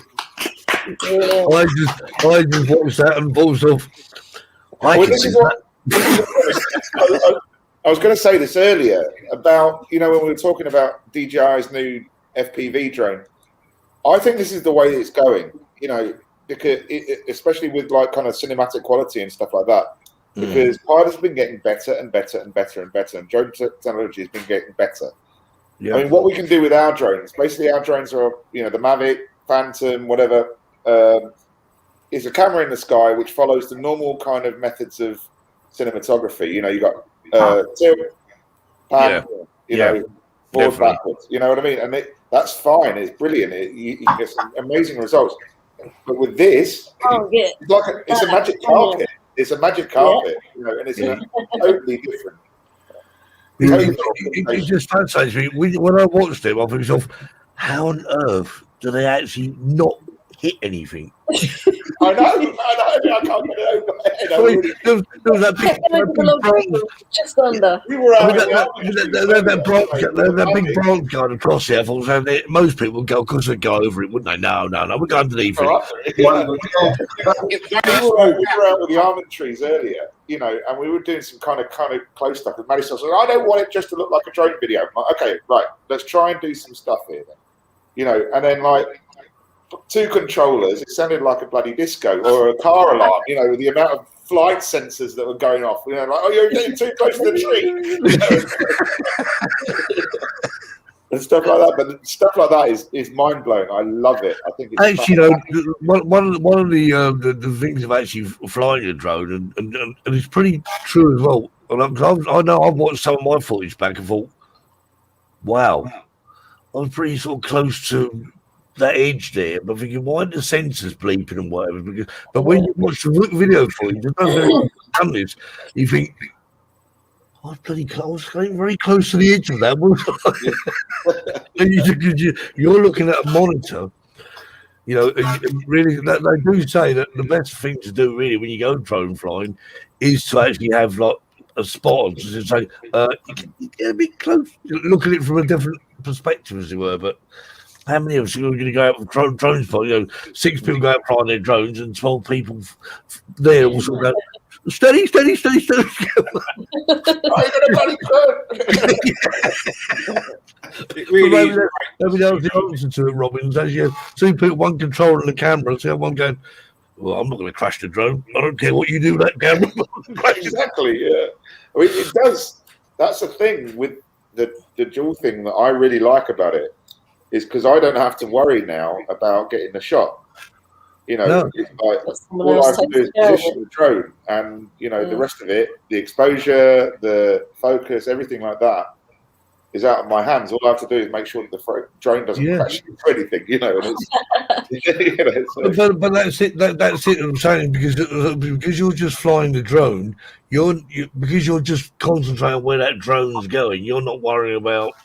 Yeah. I just watched that and balls off. Well, this is what I was going to say this earlier about, when we were talking about DJI's new FPV drone. I think this is the way it's going, because especially with like kind of cinematic quality and stuff like that. Because pilots have been getting better and better and better and better, and drone technology has been getting better. Yeah. I mean, what we can do with our drones, basically our drones are, the Mavic, Phantom, whatever, is a camera in the sky which follows the normal kind of methods of cinematography. You've got tilt, pan, forward, backwards. You know what I mean? And that's fine. It's brilliant. You get some amazing results. But with this, it's a magic carpet. It's a magic carpet, and it's totally different. It just fascinates me. When I watched him, I think to myself, how on earth do they actually not hit anything? I know. I can't get it over my head. I mean, there was that big bronze. Just under. We were out that big bronze going across there. I thought most people would go, of course, they'd go over it, wouldn't they? No, we'll go underneath it. We were out with the almond trees earlier, and we were doing some kind of close stuff. And Marisol said, I don't want it just to look like a drone video. I'm like, okay, right, let's try and do some stuff here then. And then like 2 controllers, it sounded like a bloody disco or a car alarm, with the amount of flight sensors that were going off. Like, oh, you're getting too close to the tree. And stuff like that. But stuff like that is mind blowing. I love it. I think it's actually, one of the things of actually flying a drone, and it's pretty true as well. And I know I've watched some of my footage back and thought, wow, I was pretty sort of close to that edge there, but thinking, why are the sensors bleeping and whatever? But when you watch the video footage, you think, I was getting very close to the edge of that. You're looking at a monitor, and really, they do say that the best thing to do really when you go drone flying is to actually have like a spot on to say, you get a bit close, look at it from a different perspective, as it were, but how many of us are going to go out with drones? 6 people go out flying their drones, and 12 people there also go steady. It really is. Maybe that was the answer to it, Robin. As you 2 people, 1 controller and a camera, and so one going, well, I'm not going to crash the drone. I don't care what you do with that camera. Exactly, yeah. I mean, it does. That's the thing with the dual thing that I really like about it. Is because I don't have to worry now about getting the shot. No. It's like all I have to do is position the drone, and the rest of it, the exposure, the focus, everything like that, is out of my hands. All I have to do is make sure that the drone doesn't crash into anything. And it's, But that's it. That's it. I'm saying because you're just flying the drone, because you're just concentrating on where that drone's going. You're not worrying about.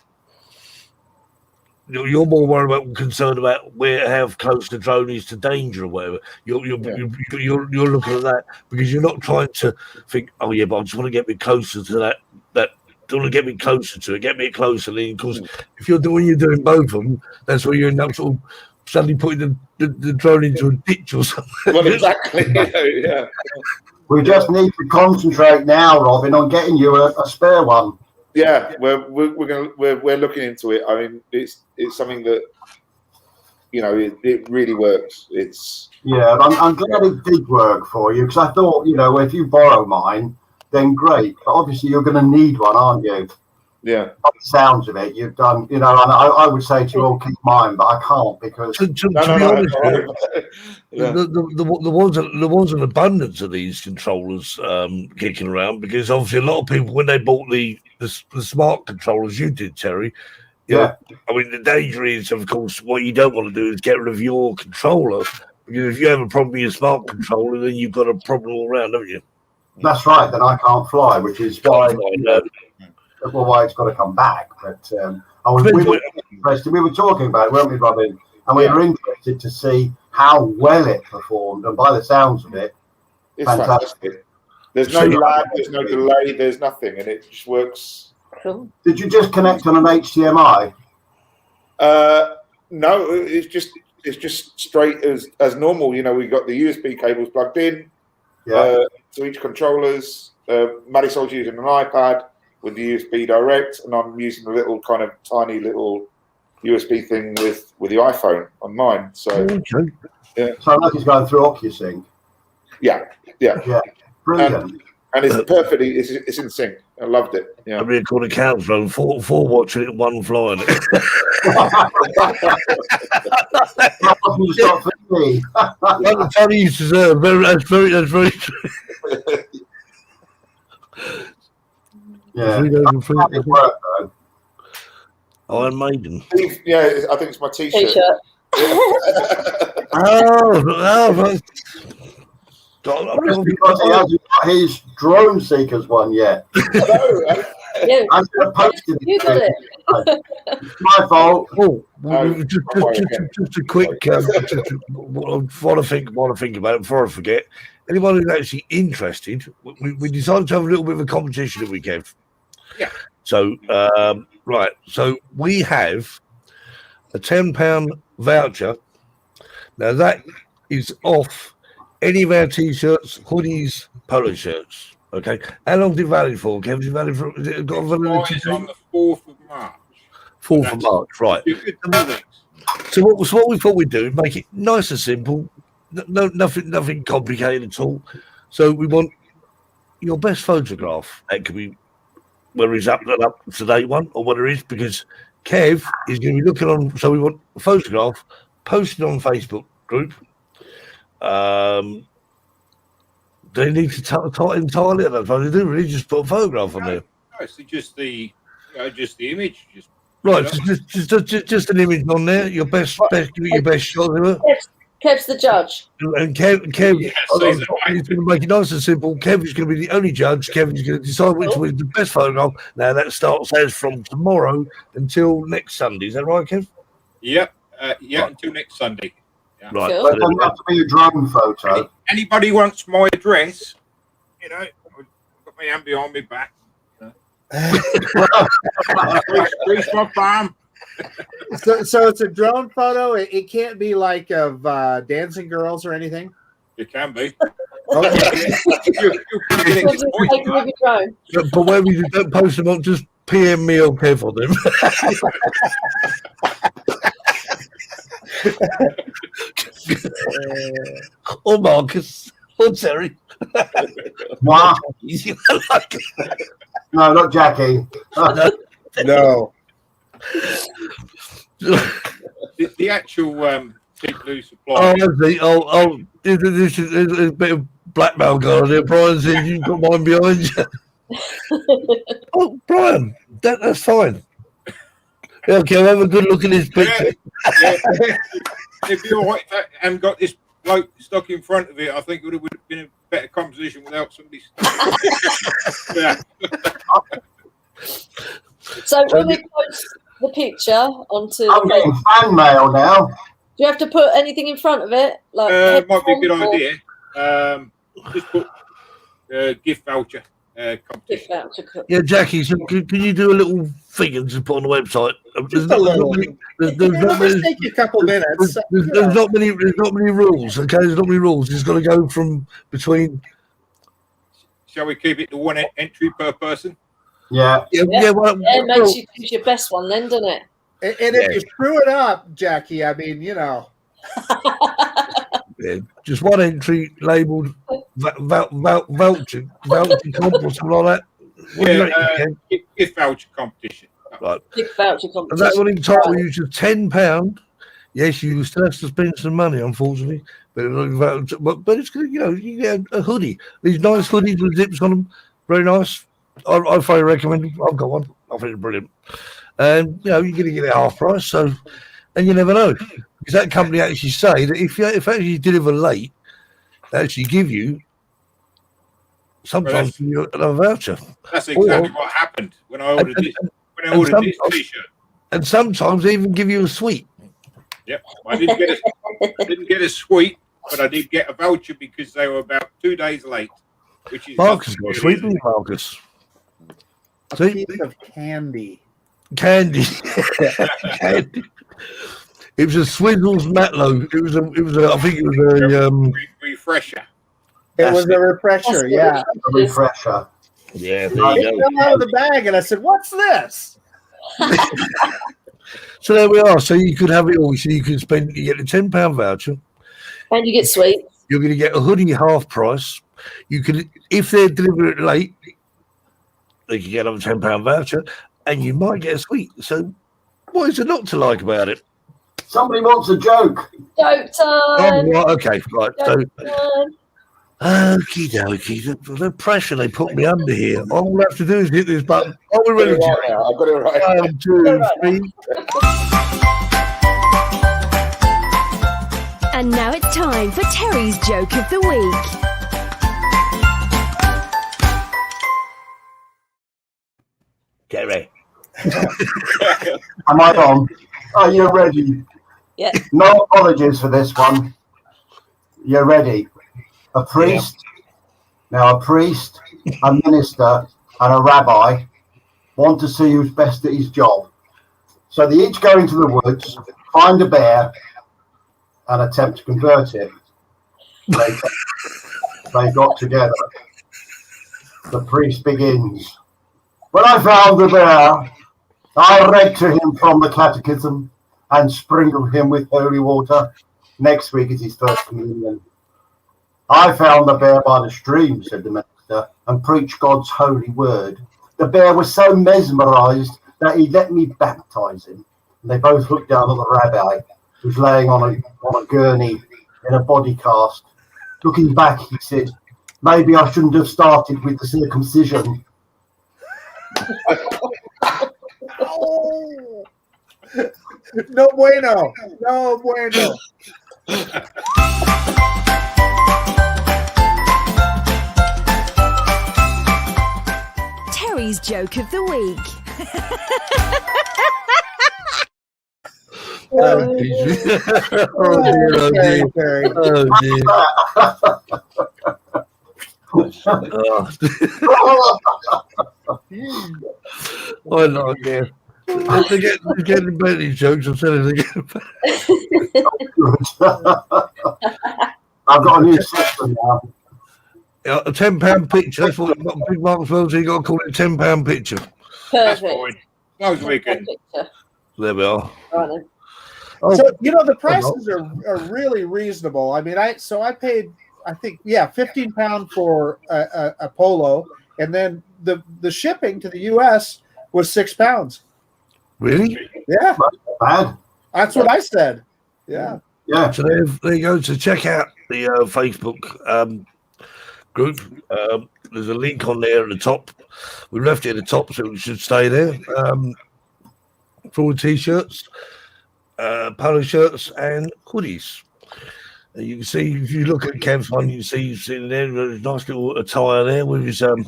You're more concerned about how close the drone is to danger or whatever. You're looking at that because you're not trying to think, oh yeah, but I just want to get me closer to that. I want to get me closer to it, get me closer. And then, of course, if you're doing both of them, that's where you end up sort of suddenly putting the drone into a ditch or something. Well, exactly. Yeah. We just need to concentrate now, Robin, on getting you a spare one. Yeah, we're looking into it. I mean, it's something that it really works. I'm glad it did work for you, because I thought if you borrow mine, then great. But obviously you're going to need one, aren't you? Yeah. By the sounds of it, you've done. And I would say to you all, keep mine, but I can't because to be honest, there was an abundance of these controllers kicking around, because obviously a lot of people, when they bought the smart controllers you did, Terry. I mean, the danger is, of course, what you don't want to do is get rid of your controller, because if you have a problem with your smart controller, then you've got a problem all around, haven't you? That's right. Then I can't fly, which is why why it's got to come back. But we were interested. We were talking about it, weren't we, Robin? And we were interested to see how well it performed. And by the sounds of it, it's fantastic. There's no lag, there's no delay, there's nothing, and it just works. Cool. Did you just connect on an HDMI? No, it's just straight as normal. We got the USB cables plugged in to each controllers. Marisol's using an iPad with the USB direct, and I'm using a little kind of tiny little USB thing with the iPhone on mine. So So like it's going through OcuSync. Yeah, Brilliant. And it's perfectly, it's in sync. I loved it. Yeah. I mean, called a couch drone, four watching it, one flying it. That wasn't just for me. That's funny you deserve. That's very true. Yeah. It worked though. Iron Maiden. Yeah, I think it's my t-shirt. Oh, Because he hasn't got his drone seekers one yet. Yeah, I should have posted you got it. My fault. Oh, No, just a quick. Want to think about it before I forget. Anyone who's actually interested, we decided to have a little bit of a competition that we have. Yeah. So right, so we have a £10 voucher. Now that is off any of our t-shirts, hoodies, polo shirts. Okay, how long is it valid for? Kev, is it valid for? Is it got a validity? It's on the 4th of March. 4th of March, right? Good 2 weeks. So what we thought we'd do is make it nice and simple, nothing complicated at all. So we want your best photograph. That could be whether it's up to date one or what it is, because Kev is going to be looking on. So we want a photograph posted on Facebook group. They need to entirely. I don't know. They do really just put a photograph on there. No, it's just the image. Right, just an image on there. Your best shot ever. Kev's the judge. And Kev he's going to make it nice and simple. Kev is going to be the only judge. Kev is going to decide which one is the best photograph. Now that starts as from tomorrow until next Sunday. Is that right, Kev? Yep. Until next Sunday. Yeah. Right. Cool. So But it doesn't have to be a drone photo. Anybody wants my address? You know, I've got my hand behind my back. Grease my farm. So it's a drone photo. It can't be like of dancing girls or anything. It can be. Okay. Kev's taking with your drone. But when we don't post them on, just PM me or Kev on them. Or Marcus or Terry. Wow. No, not Jackie. No. The actual people who supply. I see. This is a bit of blackmail going on here. Brian says you've got mine behind you. Oh, Brian, that's fine. Yeah, okay, I'll have a good look at this picture. Yeah. If you're and got this bloke stuck in front of it, I think it would have been a better composition without somebody. Yeah. So when we post the picture onto I'm getting fan mail now. do you have to put anything in front of it? Like Might be a good headphones or idea. Just put gift voucher gift competition. voucher? Yeah, Jackie, so can you do a little thing and just put on the website? Just a little. There's It'll not just many, take you a couple minutes. there's not many rules. Okay, there's not many rules. It's got to go from between. Shall we keep it to one entry per person? Yeah. Yeah, Yeah, it makes you choose your best one then, doesn't it? And if you screw it up, Jackie, I mean, you know. yeah, just one entry labelled voucher comp or something like that. What do you reckon, Ken? Gift voucher competition. Right. Gift voucher And that competition. will entitle you to £10. Yes, you still have to spend some money, unfortunately, but it's good. You know, you get a hoodie. These nice hoodies with zips on them, very nice. I thoroughly recommend them. I've got one. I think it's brilliant. And you know, you're going to get it half price. So, and you never know, because that company actually say that if actually you deliver late, they actually give you sometimes a voucher. That's exactly what happened when I ordered this. When I ordered this T-shirt. And sometimes they even give you a sweet. Yep, I didn't get a sweet, but I did get a voucher because they were about 2 days late. Which is Marcus got a sweet, didn't you, Marcus? A See? piece of candy. Candy. Candy. It was a Swizzles Matlow. It was a. I think it was a. Refresher. It was a refresher, yeah. A refresher. Yeah, there It you go. fell out of the bag, and I said, "What's this?" So there we are. So you could have it all. So you can spend. You get a £10 voucher. And you get sweet. You're going to get a hoodie half price. You can, if they deliver it late, they can get another £10 voucher, and you might get a sweet. So what is there not to like about it? Somebody wants a joke. Joke Oh, time. right, okay, right. So, Joke time. okie dokie, the pressure they put me under here. All we have to do is hit this button. Are we ready? Right now. I've got it right. 1, 2, 3. And now it's time for Terry's Joke of the Week. Terry. Am I on? Are you ready? Yeah. No apologies for this one. You're ready. A priest, now a priest, a minister, and a rabbi want to see who's best at his job. So they each go into the woods, find a bear, and attempt to convert it. They got together. The priest begins. When I found the bear, I read to him from the catechism and sprinkled him with holy water. Next week is his first communion. I found the bear by the stream, said the minister, and preached God's holy word. The bear was so mesmerized that he let me baptize him. And they both looked down at the rabbi, who was laying on a gurney in a body cast. Looking back, he said, maybe I shouldn't have started with the circumcision. No bueno. No bueno. Terry's joke of the week. Oh, Jesus. Oh, dear, oh, dear. Terry. Oh, dear. Oh, I like it. They're getting better these jokes. I'm telling you, they're I've got a new system now. a £10 picture. That's what Big Mark Wells. You got to call it a £10 picture. That's Perfect. fine. Close weekend. Picture. There we are. Right then. Oh, So the prices are really reasonable. I mean, I paid, I think, £15 for a polo, and then the shipping to the U.S. was £6. really? Yeah, Bad. that's what I said. Yeah. Yeah. So there you go. To check out the Facebook group, there's a link on there at the top. We left it at the top, so it should stay there. Full t-shirts, polo shirts, and hoodies. And you can see, if you look at Kev's one, you can see he's sitting there with a nice little attire there with his. I don't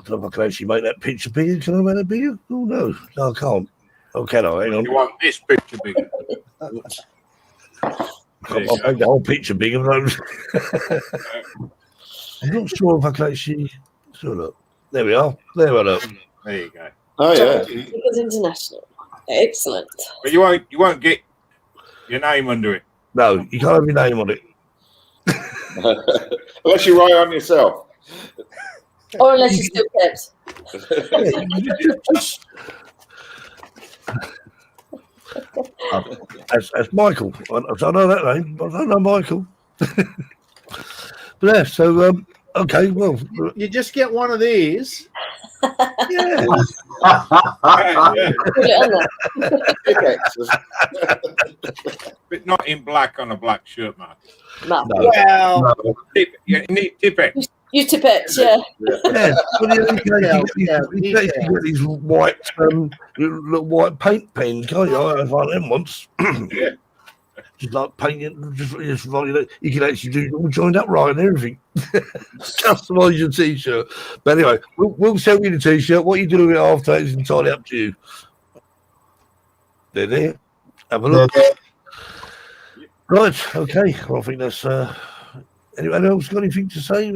know if I can actually make that picture bigger. Can I make that bigger? Oh no, I can't. Oh, can I? Hang on. You want this picture bigger? I'll make the whole picture bigger. I'm not sure if I can actually. So look, there we are. There we are. There you go. Oh yeah. Because international. Excellent. But you won't get your name under it. No, you can't have your name on it. Unless you write on yourself. Or unless you still kept. As Michael. I don't know that name. I don't know Michael. But yeah, so okay, well, You just get one of these. yeah. Yeah. Put it on there. But not in black on a black shirt, Mark. No. No. Well, You need Tipex. You Tipex, yeah. Yeah, well, you get these white little white paint pens, can't you? I had one of them once. Yeah. Just like painting, just you can actually do it all joined up right and everything. Customise your t-shirt. But anyway, we'll sell you the t-shirt. What you do with it after is entirely up to you. They're there. Have a look. Right, okay. Well, I think that's anyone else got anything to say?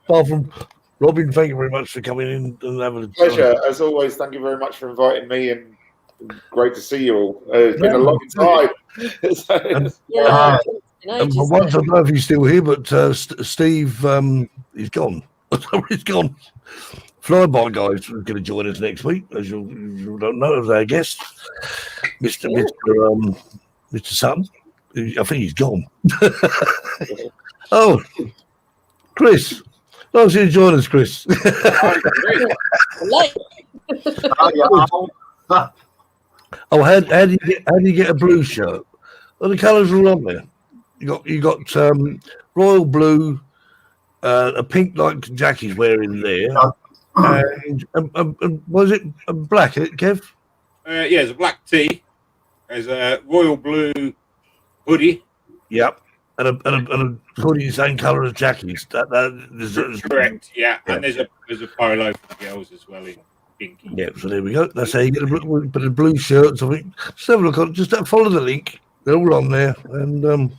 Apart from Robin, thank you very much for coming in and having a Pleasure, as always. Thank you very much for inviting me, and great to see you all. It's been a long time. Yeah. And for once, I don't know if he's still here, but Steve, he's gone. He's gone. Flyby guys are going to join us next week, as you don't know, as our guest, Mr. Sutton. I think he's gone. Oh, Chris. Nice to join us, Chris. Oh, how do you get a blue shirt? Well, the colours are on there. You got royal blue, a pink like Jackie's wearing there, and was it black? Kev? Yeah, there's a black tee. There's a royal blue hoodie. Yep. and a hoodie the same colour as Jackie's. There's Correct. Yeah, and there's a polo for the girls as well in pinky. Yeah, so there we go. That's how you get a blue shirt. So just have a look on. Just follow the link. They're all on there. And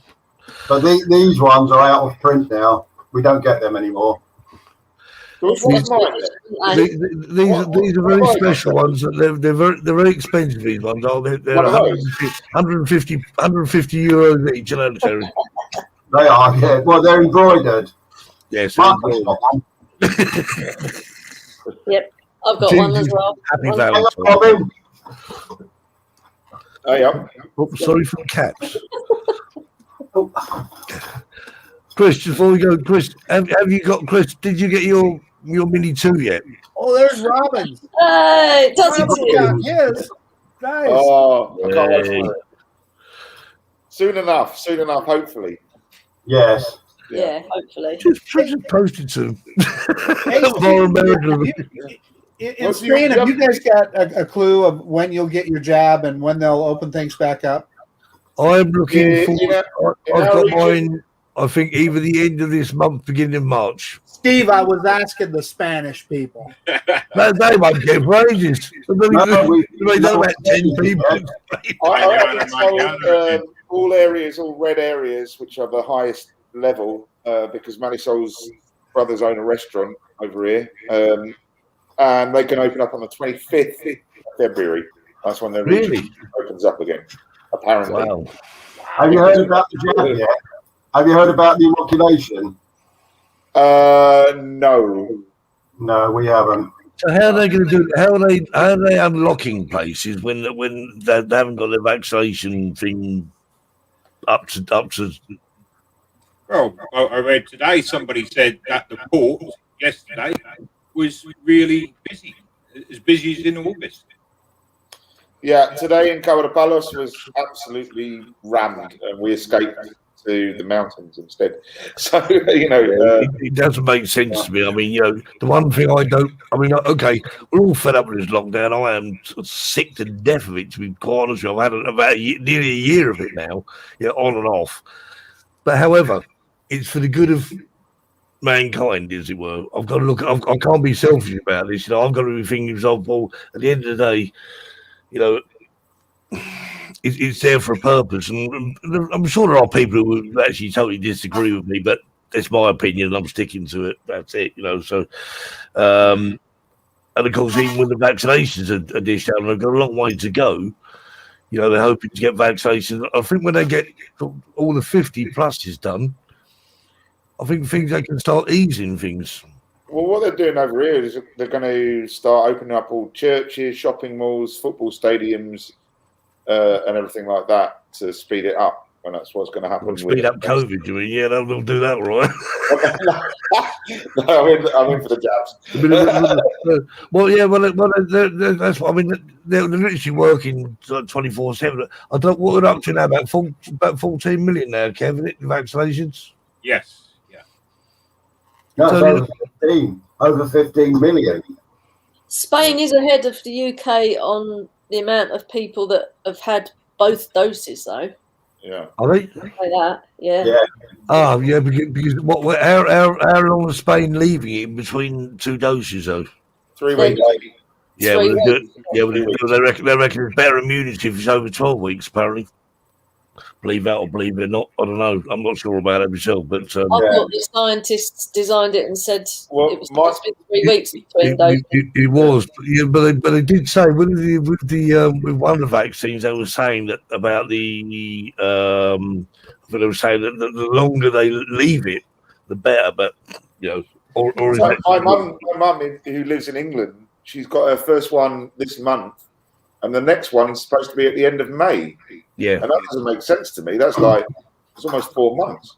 but these ones are out of print now. We don't get them anymore. What's mine? These are very special ones. They're very expensive. These ones are. They're 150 euros each. You know, Terry. They are. Yeah. Well, they're embroidered. Yes. Yep, I've got one as well. Happy Valentine. Oh, yeah. Oh, sorry for the cats. Chris, before we go, Chris, have you got Chris? Did you get your Mini 2 yet? Oh, there's Robin. Hey, does it? Yes. Nice. Oh, I can't wait for it. Soon enough, hopefully. Yes. Yeah, hopefully. Just post it to Hey, in Spain, have you guys got a clue of when you'll get your jab and when they'll open things back up? I'm looking for. I've got mine. I think either the end of this month, beginning of March. Steve, I was asking the Spanish people. They won't get for ages. They know about 10 people. I think so, all areas, all red areas, which are the highest level, because Marisol's brothers own a restaurant over here, and they can open up on the 25th of February. That's when their region opens up again, apparently. Wow. Have you heard about the jab yet? Have you heard about the inoculation? No. No, we haven't. So how are they going to do? How are they unlocking places when they haven't got the vaccination thing up to? Well, I read today somebody said that the port yesterday was really busy, as busy as in August. Yeah, today in Cabo de Palos was absolutely rammed, and we escaped to the mountains instead. So, it doesn't make sense to me. I mean, the one thing okay, we're all fed up with this lockdown. I am sick to death of it, to be quite honest with you. I've had about nearly a year of it now, on and off. But however, it's for the good of mankind, as it were. I've got to look. I can't be selfish about this. I've got to be thinking to myself, well, at the end of the day, it's there for a purpose, and I'm sure there are people who would actually totally disagree with me, but that's my opinion, and I'm sticking to it. That's it, So, and of course, even when the vaccinations are dished out, and they've got a long way to go. They're hoping to get vaccinations. I think when they get all the 50 pluses done, I think they can start easing things. Well, what they're doing over here is they're going to start opening up all churches, shopping malls, football stadiums, and everything like that to speed it up. And that's what's going to happen. Speed up COVID, you mean? Yeah, they'll do that, right? No, I'm in for the jabs. That's what I mean. They're literally working 24/7. I don't. What we're up to now? About 14 million now, Kevin. Vaccinations. Yes. Yeah. No, it's over 15 million. Spain is ahead of the UK on the amount of people that have had both doses, though. Yeah. Are they? Like that, yeah. Oh, yeah, because how long is Spain leaving it in between two doses, though? 3 weeks. Yeah, they reckon it's better immunity if it's over 12 weeks, apparently. Believe that or believe it not, I don't know. I'm not sure about it myself, but I thought the scientists designed it and said it was supposed to be 3 weeks between doses. It was, but they did say with one of the vaccines, they were saying that about they were saying that the longer they leave it, the better. But my mum, who lives in England, she's got her first one this month, and the next one's supposed to be at the end of May. Yeah, and that doesn't make sense to me. That's it's almost 4 months.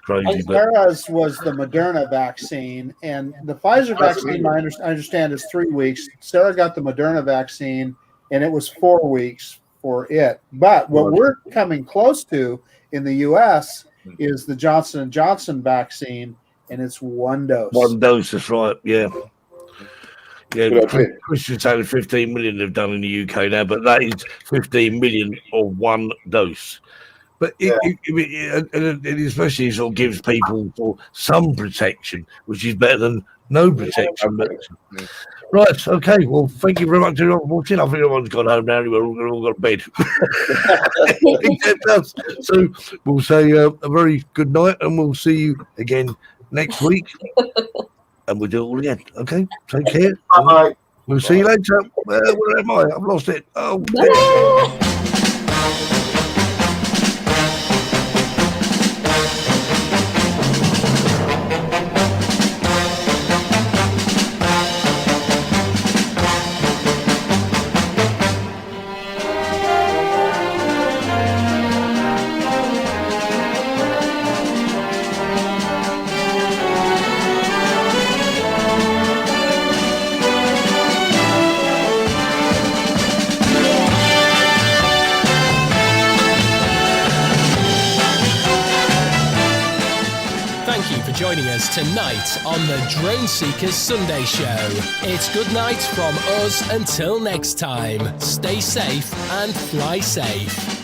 Crazy, Sarah's was the Moderna vaccine, and the Pfizer vaccine, I understand, is 3 weeks. Sarah got the Moderna vaccine, and it was 4 weeks for it. But what we're coming close to in the U.S. is the Johnson & Johnson vaccine, and it's 1 dose. 1 dose, that's right, yeah. Yeah, Christian saying 15 million they've done in the UK now, but that is 15 million or 1 dose. But it especially sort of gives people some protection, which is better than no protection. But, right, okay. Well, thank you very much for watching. I think everyone's gone home now. We're all got to bed. Except us. So we'll say a very good night, and we'll see you again next week. And we'll do it all again. Okay? Take care. Bye. We'll see you later. Where am I? I've lost it. Oh, joining us tonight on the Drone Seekers Sunday Show. It's good night from us until next time. Stay safe and fly safe.